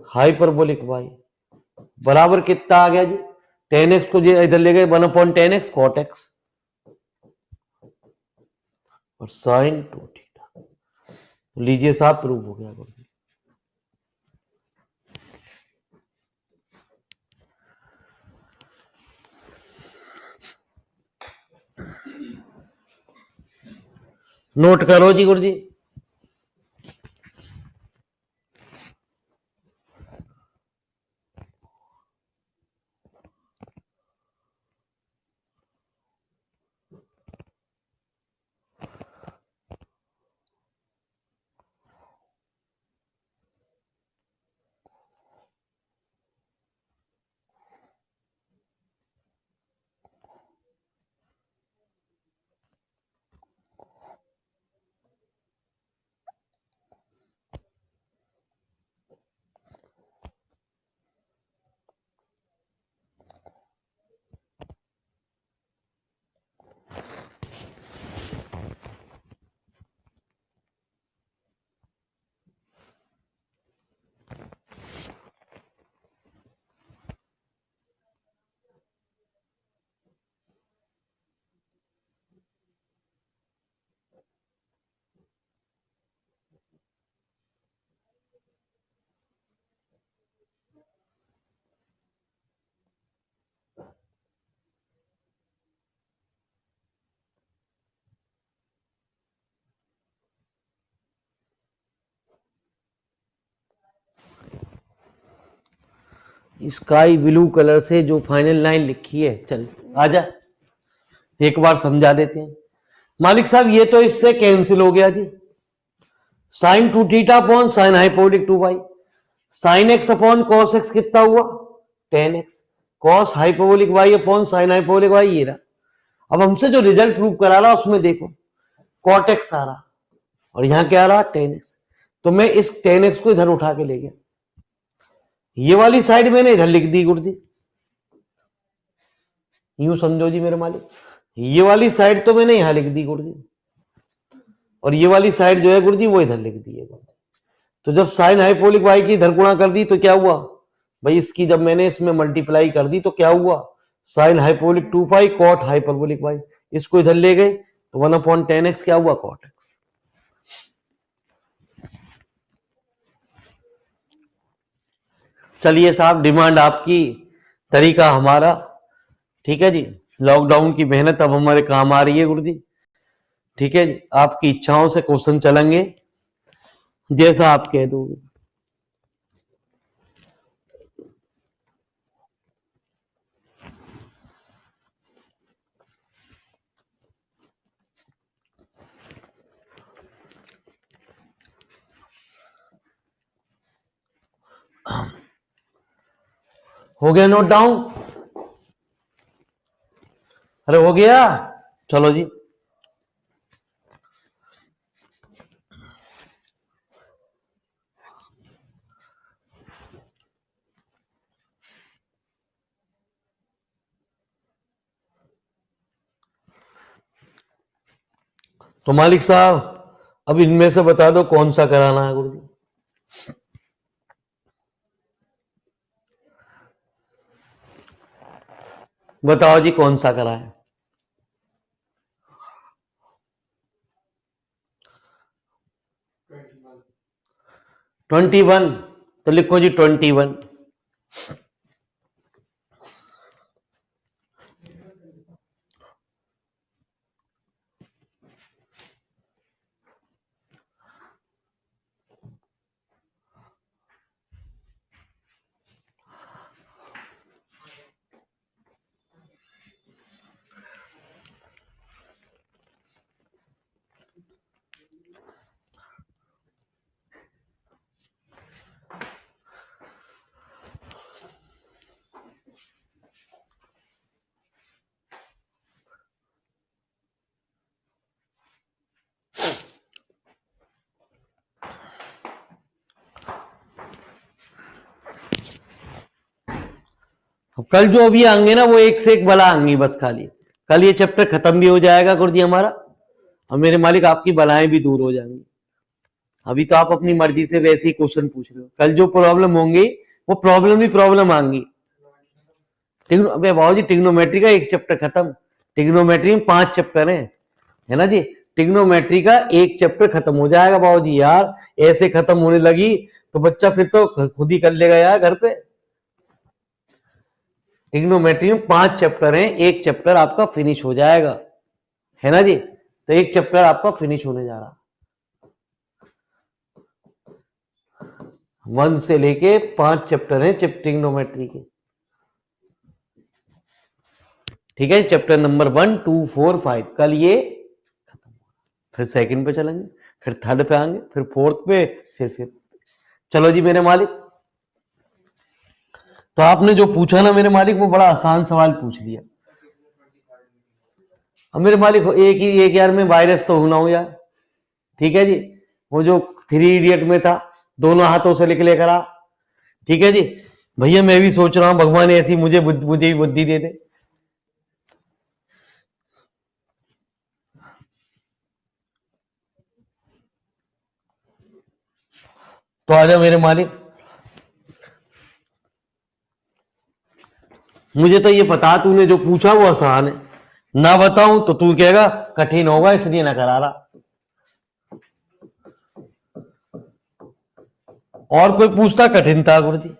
हाइपरबोलिक y बराबर कितना आ गया जी, 10x को इधर ले गए 1/10x कॉट x और साइन 2 थीटा। लीजिए साहब, प्रूव हो गया गुरु जी। नोट करो जी गुरु जी। स्काई ब्लू कलर से जो फाइनल लाइन लिखी है, चल आजा एक बार समझा देते हैं। मालिक साहब ये तो इससे कैंसिल हो गया जी, sine 2 theta upon sine hyperbolic 2 pi, sine x upon cos x कितना हुआ 10x, cos hyperbolic y upon sine hyperbolic y ये रहा। अब हमसे जो रिजल्ट प्रूव करा रहा उसमें देखो कॉट एक्स आ रहा और यहां क्या आ रहा 10x, तो मैं इस 10x को इधर उठा के ले गया, ये वाली साइड मैंने इधर लिख दी गुरुजी, यूं समझो जी मेरे मालिक, ये वाली साइड तो मैंने यहां लिख दी गुरुजी और ये वाली साइड जो है गुरुजी वो इधर लिख दी है। तो जब साइन हाइपोलिक वाई की इधर गुणा कर दी तो क्या हुआ भाई, इसकी जब मैंने इसमें मल्टीप्लाई कर दी तो क्या हुआ साइन हाइपोलिक 2 पाई कॉट हाइपरबोलिक वाई, इसको इधर ले गए तो 1/10x क्या हुआ कॉट एक्स। चलिए साहब, डिमांड आपकी, तरीका हमारा, ठीक है जी। लॉकडाउन की मेहनत अब हमारे काम आ रही है गुरुजी, ठीक है जी। आपकी इच्छाओं से क्वेश्चन चलेंगे जैसा आप कह दोगे। हो गया नोट डाउन? अरे हो गया, चलो जी। तो मालिक साहब अब इनमें से बता दो कौन सा कराना है गुरुजी। बताओ जी कौन सा करा है। 21, तो लिखो जी 21। कल जो अभी आएंगे ना वो एक से एक बला आएंगी बस, खाली कल ये चैप्टर खत्म भी हो जाएगा गुरुजी हमारा, और मेरे मालिक आपकी बलाएं भी दूर हो जाएंगी। अभी तो आप अपनी मर्जी से वैसे ही क्वेश्चन पूछ रहे हो, कल जो प्रॉब्लम होंगी वो प्रॉब्लम ही प्रॉब्लम आएंगी। अबे बाबू जी टिग्नोमेट्री का एक चैप्टर खत्म, टिग्नोमेट्री में 5 चैप्टर है ना जी, टिग्नोमेट्री का एक चैप्टर खत्म हो जाएगा बाबू जी। यार ऐसे खत्म होने लगी तो बच्चा फिर तो खुद ही कर लेगा यार घर पे। टिग्नोमेट्री में 5 चैप्टर हैं, एक चैप्टर आपका फिनिश हो जाएगा, है ना जी। तो एक चैप्टर आपका फिनिश होने जा रहा, 1 से लेके 5 चैप्टर हैं टिग्नोमेट्री के, ठीक है। चैप्टर नंबर 1, 2, 4, 5 कल ये खत्म, फिर सेकंड पे चलेंगे, फिर थर्ड पे आएंगे, फिर फोर्थ पे, फिर फिफ्थ। चलो जी मेरे मालिक, तो आपने जो पूछा ना मेरे मालिक वो बड़ा आसान सवाल पूछ लिया। अब मेरे मालिक एक यार में वायरस तो होना हो यार, ठीक है जी। वो जो 3 इडियट में था, दोनों हाथों से लिख लेकर आ, ठीक है जी। भैया मैं भी सोच रहा हूं भगवान ऐसी मुझे भी बुद्धि दे दे। तो आजा मेरे मालिक, मुझे तो ये पता तूने जो पूछा वो आसान है, ना बताऊं तो तू कहेगा कठिन होगा इसलिए ना करा रहा। और कोई पूछता कठिन था गुरुजी।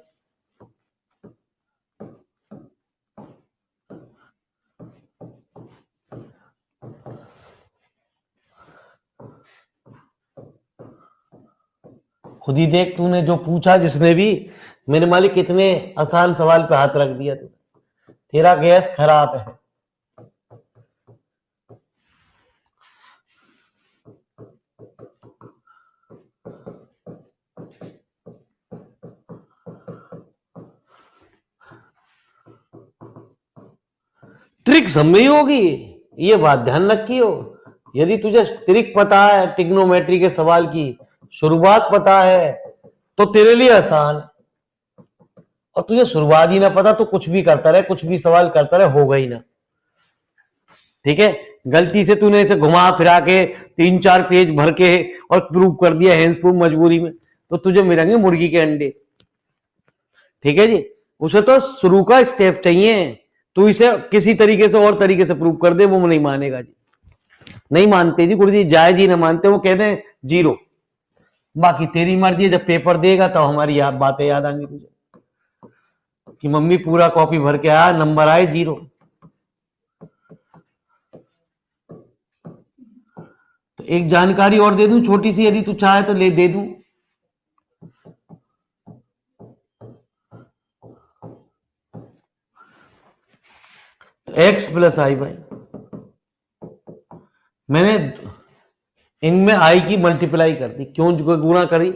खुद ही देख, तूने जो पूछा जिसने भी, मेरे मालिक कितने आसान सवाल पे हाथ रख दिया तू। तेरा गैस खराब है। ट्रिक सब में ही होगी, ये बात ध्यान रखियो। यदि तुझे ट्रिक पता है ट्रिग्नोमेट्री के सवाल की, शुरुआत पता है, तो तेरे लिए आसान है। और तुझे शुरुआत ही ना पता तो कुछ भी करता रहे, कुछ भी सवाल करता रहे, होगा ही ना। ठीक है, गलती से तूने इसे घुमा फिरा के 3-4 पेज भर के और प्रूव कर दिया हैंड प्रूफ मजबूरी में, तो तुझे मिलेंगे मुर्गी के अंडे। ठीक है जी, उसे तो शुरू का स्टेप चाहिए। तू इसे किसी तरीके से और तरीके से प्रूव कर दे, वो नहीं मानेगा जी, नहीं मानते जी, गुरु जी जायज ही ना मानते, वो कहते हैं 0। बाकी तेरी मर्जी है, जब पेपर देगा तो हमारी बातें याद आएंगी तुझे कि मम्मी पूरा कॉपी भर के आया, नंबर आए 0। तो एक जानकारी और दे दूं छोटी सी, यदि तू चाहे तो ले दे दूं। तो x प्लस आई बाई, मैंने इनमें आई की मल्टीप्लाई कर दी, क्यों गुणा करी,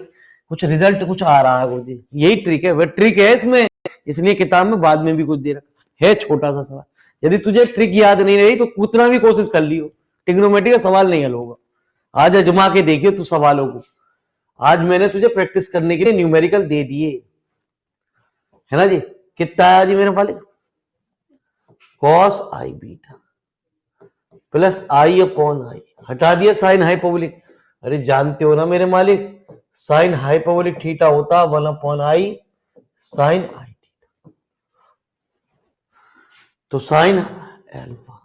कुछ रिजल्ट कुछ आ रहा है गुरुजी, यही ट्रिक है, वह ट्रिक है इसमें, इसलिए किताब में बाद में भी कुछ दे रखा है, छोटा सा सवाल। यदि तुझे ट्रिक याद नहीं रही तो कितना भी कोशिश कर लियो, ट्रिग्नोमेट्री का सवाल नहीं हल होगा। आज अजमा के देखियो तू सवालों को। आज मैंने तुझे प्रैक्टिस करने के लिए न्यूमेरिकल दे दिए, है ना जी। कितना आया जी मेरे वाले, cos I beta plus I upon I, हटा दिया साइन हाइपरबोलिक। अरे जानते हो ना मेरे मालिक, साइन हाइपरबोलिक थीटा होता 1 upon i sine i theta. तो sine alpha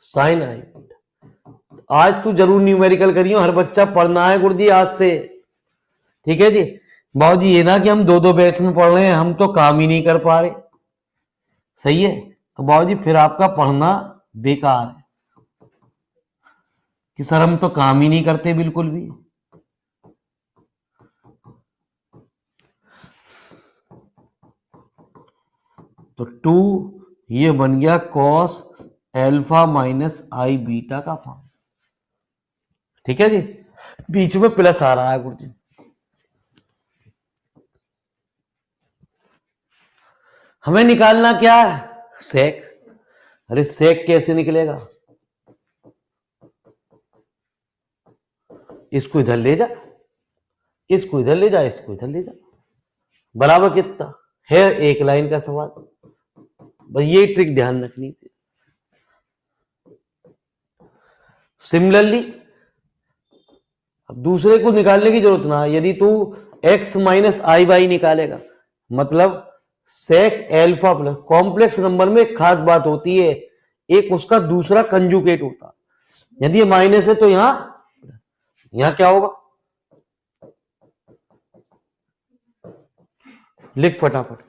sine i beta. आज तू जरूर न्यूमेरिकल करियो, हर बच्चा पढ़ना है गुरुजी आज से। ठीक है जी, बाबू जी ये ना कि हम 2-2 बैच में पढ़ रहे हैं, हम तो काम ही नहीं कर पा रहे, सही है। तो बाबू जी फिर आपका पढ़ना बेकार है कि सर हम तो काम ही नहीं करते बिल्कुल भी। तो 2 ये बन गया कॉस एल्फा माइनस आई बीटा का फॉर्म। ठीक है जी, बीच में प्लस आ रहा है गुरुजी। हमें निकालना क्या है, सेक। अरे सेक कैसे निकलेगा, इसको इधर ले जा, इसको इधर ले जा, इसको इधर ले जा, बराबर कितना है, एक लाइन का सवाल। बस ये ट्रिक ध्यान रखनी थी। सिमिलरली अब दूसरे को निकालने की जरूरत ना, यदि तू x माइनस आई बाई निकालेगा, मतलब सेक एल्फा प्लस, कॉम्प्लेक्स नंबर में एक खास बात होती है, एक उसका दूसरा कंजुगेट होता। यदि ये माइनस है तो यहां क्या होगा, लिख फटाफट।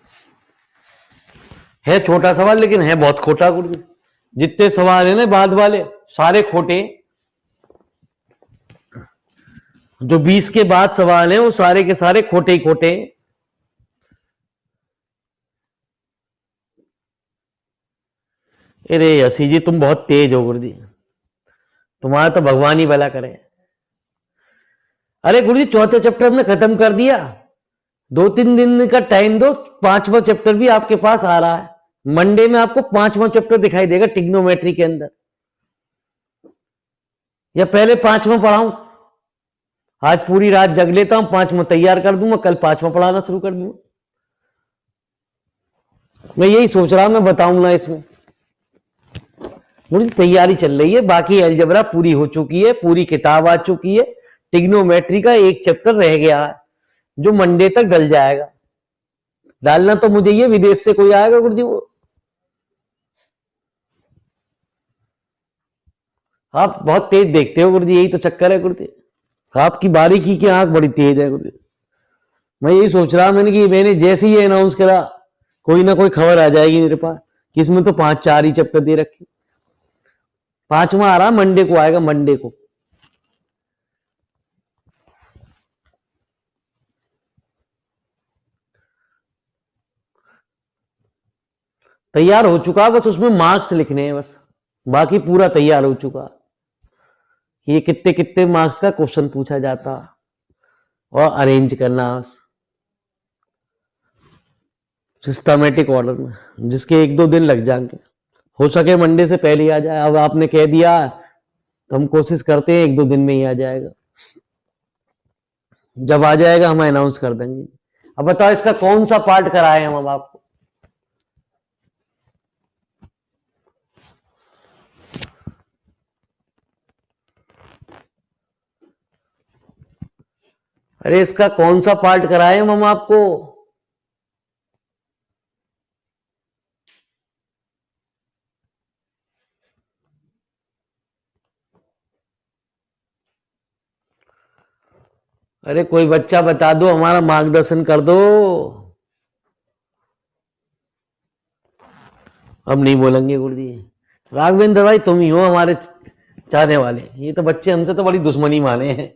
है छोटा सवाल लेकिन है बहुत खोटा गुरु। जितने सवाल है ना बाद वाले सारे खोटे, जो 20 के बाद सवाल है वो सारे के सारे खोटे ही खोटे। अरे यसी जी तुम बहुत तेज हो गुरु जी, तुम्हारा तो भगवान ही भला करे। अरे गुरु जी चौथे चैप्टर हमने खत्म कर दिया, 2-3 दिन का टाइम दो, 5वां चैप्टर भी आपके पास आ रहा है। मंडे में आपको 5वां चैप्टर दिखाई देगा ट्रिग्नोमेट्री के अंदर, या पहले 5वां पढ़ाऊं, आज पूरी रात जग लेता हूं, 5वां तैयार कर दूंगा, कल 5वां पढ़ाना शुरू कर दूंगा। मैं यही सोच रहा हूं, मैं बताऊं ना इसमें मुझे तैयारी चल रही है। बाकी अलजेब्रा पूरी हो चुकी है, पूरी किताब आ चुकी है, ट्रिग्नोमेट्री का एक चैप्टर रह गया है जो मंडे तक डल जाएगा। डालना तो मुझे ये, विदेश से कोई आएगा गुरु जी, वो आप बहुत तेज देखते हो गुरु जी, यही तो चक्कर है गुरु जी, आपकी बारीकी की आंख बड़ी तेज है गुरु जी। मैं यही सोच रहा मैंने कि मैंने जैसे ही अनाउंस करा कोई ना कोई खबर आ जाएगी मेरे पास कि इसमें तो 5-4 ही चैप्टर दे रखे। 5वां आ रहा, मंडे को आएगा, मंडे को। तैयार हो चुका, बस उसमें मार्क्स लिखने हैं बस, बाकी पूरा तैयार हो चुका। ये कितने कितने मार्क्स का क्वेश्चन पूछा जाता और अरेंज करना सिस्टमेटिक ऑर्डर में, जिसके 1-2 दिन लग जाएंगे। हो सके मंडे से पहले आ जाए। अब आपने कह दिया तो हम कोशिश करते हैं 1-2 दिन में ही आ जाएगा। जब आ जाएगा हम अनाउंस कर देंगे। अब बताओ इसका कौन सा पार्ट कराए हम अब आपको? अरे इसका कौन सा पार्ट कराए हम आपको? अरे कोई बच्चा बता दो, हमारा मार्गदर्शन कर दो। अब नहीं बोलेंगे गुरुजी। राघवेंद्र भाई तुम ही हो हमारे चाहने वाले, ये तो बच्चे हमसे तो बड़ी दुश्मनी माने हैं।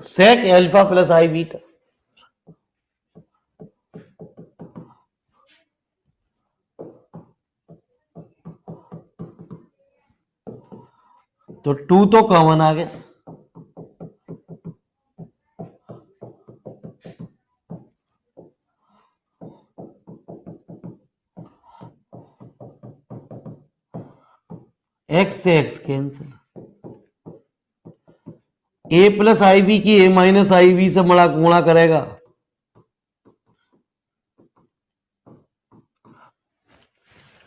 सेक अल्फा प्लस आई बीटा, तो 2 तो कॉमन आ गया। एक्स से x cancel, A plus i B की ए माइनस आई बी से गुणा करेगा।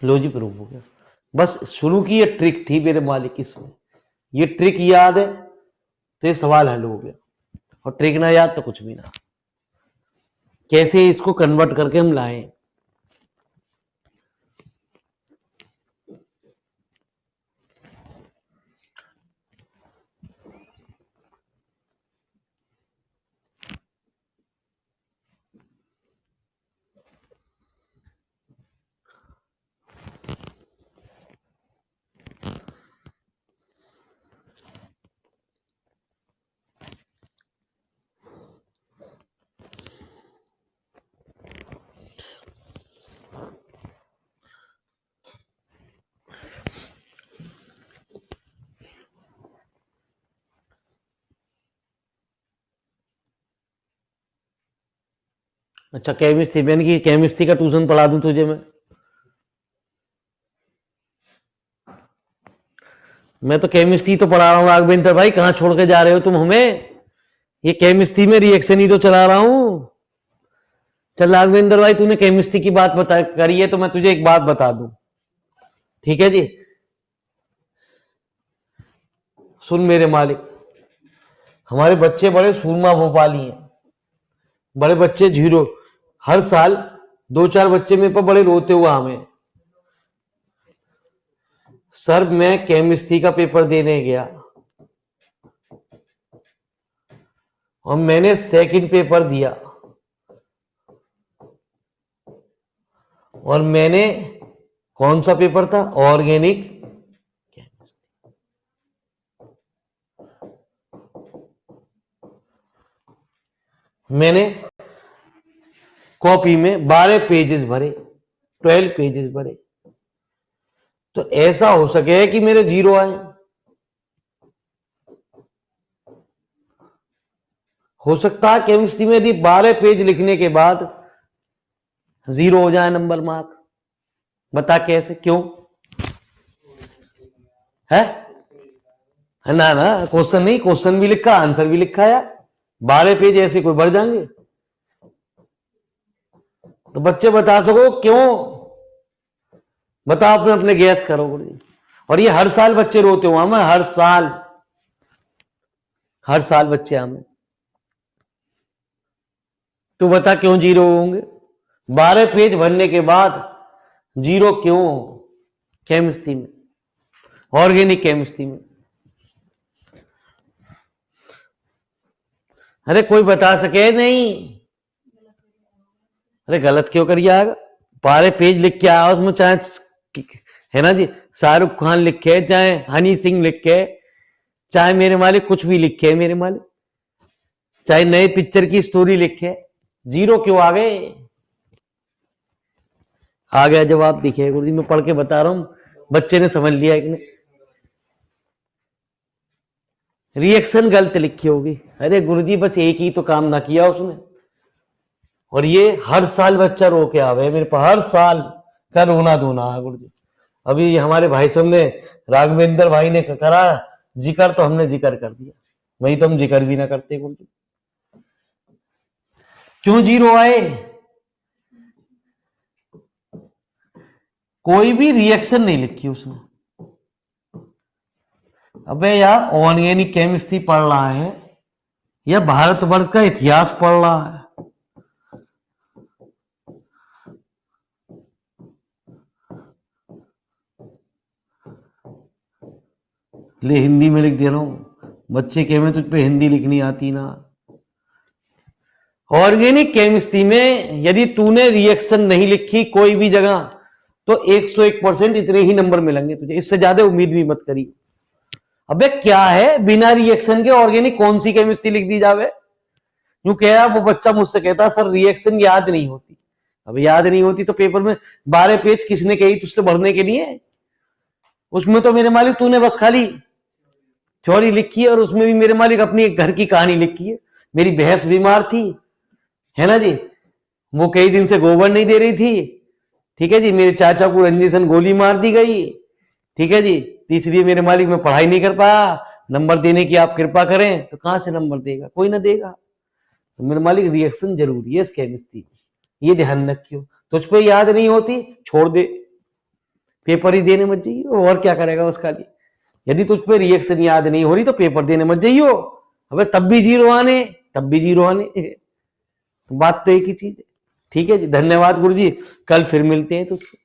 लो जी प्रूफ हो गया। बस शुरू की ये ट्रिक थी मेरे मालिक, इसमें ये ट्रिक याद है तो ये सवाल हल हो गया, और ट्रिक ना याद तो कुछ भी ना। कैसे इसको कन्वर्ट करके हम लाएं? अच्छा केमिस्ट्री, मैंने की केमिस्ट्री का ट्यूशन पढ़ा दूं तुझे मैं तो केमिस्ट्री तो पढ़ा रहा हूँ राघवेंद्र भाई, कहाँ छोड़ के जा रहे हो तुम हमें? ये केमिस्ट्री में रिएक्शन ही तो चला रहा हूं। चल राघवेंद्र भाई तूने केमिस्ट्री की बात बता करी है तो मैं तुझे एक बात बता दूं, ठीक है जी? सुन मेरे मालिक, हमारे बच्चे बड़े सूरमा भोपाली हैं, बड़े बच्चे जीरो। हर साल 2-4 बच्चे मेरे पर बड़े रोते हुए हमें, सर मैं केमिस्ट्री का पेपर देने गया और मैंने सेकंड पेपर दिया और मैंने कौन सा पेपर था? Organic chemistry. मैंने कॉपी में 12 पेजेस भरे, 12 पेजेस भरे, तो ऐसा हो सके कि मेरे 0 आए, हो सकता है केमिस्ट्री में यदि 12 पेज लिखने के बाद 0 हो जाए नंबर मार्क। बता कैसे, क्यों है? ना ना क्वेश्चन नहीं, क्वेश्चन भी लिखा आंसर भी लिखा यार, 12 पेज ऐसे कोई बढ़ जाएंगे? तो बच्चे बता सको क्यों? बताओ, अपने अपने गैस करो गुरुजी। और ये हर साल बच्चे रोते हुए हमें, हर साल बच्चे हमें। तू बता क्यों 0 होंगे? 12 पेज भरने के बाद 0 क्यों? केमिस्ट्री में, ऑर्गेनिक केमिस्ट्री में। अरे कोई बता सके नहीं। अरे गलत क्यों करिए आएगा, 12 पेज लिख के आया उसमें, चाहे है ना जी शाहरुख खान लिखे, चाहे हनी सिंह लिखे, चाहे मेरे मालिक कुछ भी लिखे मेरे मालिक, चाहे नए पिक्चर की स्टोरी लिखे, जीरो क्यों आ गए? आ गया जवाब, दिखे गुरुजी मैं पढ़ के बता रहा हूं, बच्चे ने समझ लिया कि नहीं। रिएक्शन गलत लिखी होगी। अरे गुरुजी बस एक ही तो काम ना किया उसने, और ये हर साल बच्चा रो के आवे मेरे पास, हर साल का रोना धोना है गुरुजी। अभी हमारे भाई साहब ने, राघवेंद्र भाई ने करा जिक्र, तो हमने जिक्र कर दिया, वही तो हम जिक्र भी ना करते गुरुजी। क्यों जीरो आए? कोई भी रिएक्शन नहीं लिखी उसने। अबे यार ऑर्गेनिक केमिस्ट्री पढ़ रहा है या भारतवर्ष का इतिहास पढ़ रहा है? ले हिंदी में लिख दे रहा हूं, बच्चे कहे में तुझ पे हिंदी लिखनी आती ना। ऑर्गेनिक केमिस्ट्री में यदि तूने रिएक्शन नहीं लिखी कोई भी जगह, तो 101% इतने ही नंबर मिलेंगे तुझे, इससे ज्यादा उम्मीद भी मत करी। अबे क्या है, बिना रिएक्शन के ऑर्गेनिक कौन सी केमिस्ट्री लिख दी जावे? यूं कह रहा वो बच्चा मुझसे कहता सर रिएक्शन याद नहीं होती। अब याद नहीं होती तो पेपर में 12 पेज किसने कही तुझसे भरने के लिए? उसमें तो मेरे मालिक तूने बस खाली थ्योरी लिखी है, और उसमें भी मेरे मालिक अपनी एक घर की कहानी लिखी है। मेरी भैंस बीमार थी, है ना जी, वो कई दिन से गोबर नहीं दे रही थी, ठीक है जी, मेरे चाचा को रंजीसन गोली मार दी गई, ठीक है जी, तीसरी मेरे मालिक में पढ़ाई नहीं कर पाया, नंबर देने की आप कृपा करें, तो कहां से नंबर देगा, कोई ना देगा। तो मेरे मालिक रिएक्शन जरूरी है इस केमिस्ट्री, ये ध्यान रखियो। तुझ पे याद नहीं होती छोड़ दे, पेपर ही देने मत जाइए, और क्या करेगा उसका लिए। यदि तुझ पे रिएक्शन याद नहीं हो रही तो पेपर देने मत जाइयो, अबे तब भी जीरो आने, तब भी जीरो आने, बात तो एक ही चीज है। ठीक है जी, धन्यवाद गुरुजी, कल फिर मिलते हैं तुझसे।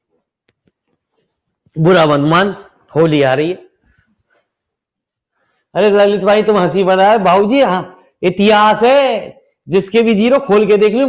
बुरा मत मान, होली आ रही है। अरे ललित भाई तुम हंसी बनाए, भाऊजी हाँ इतिहास है, जिसके भी जीरो खोल के देख लो।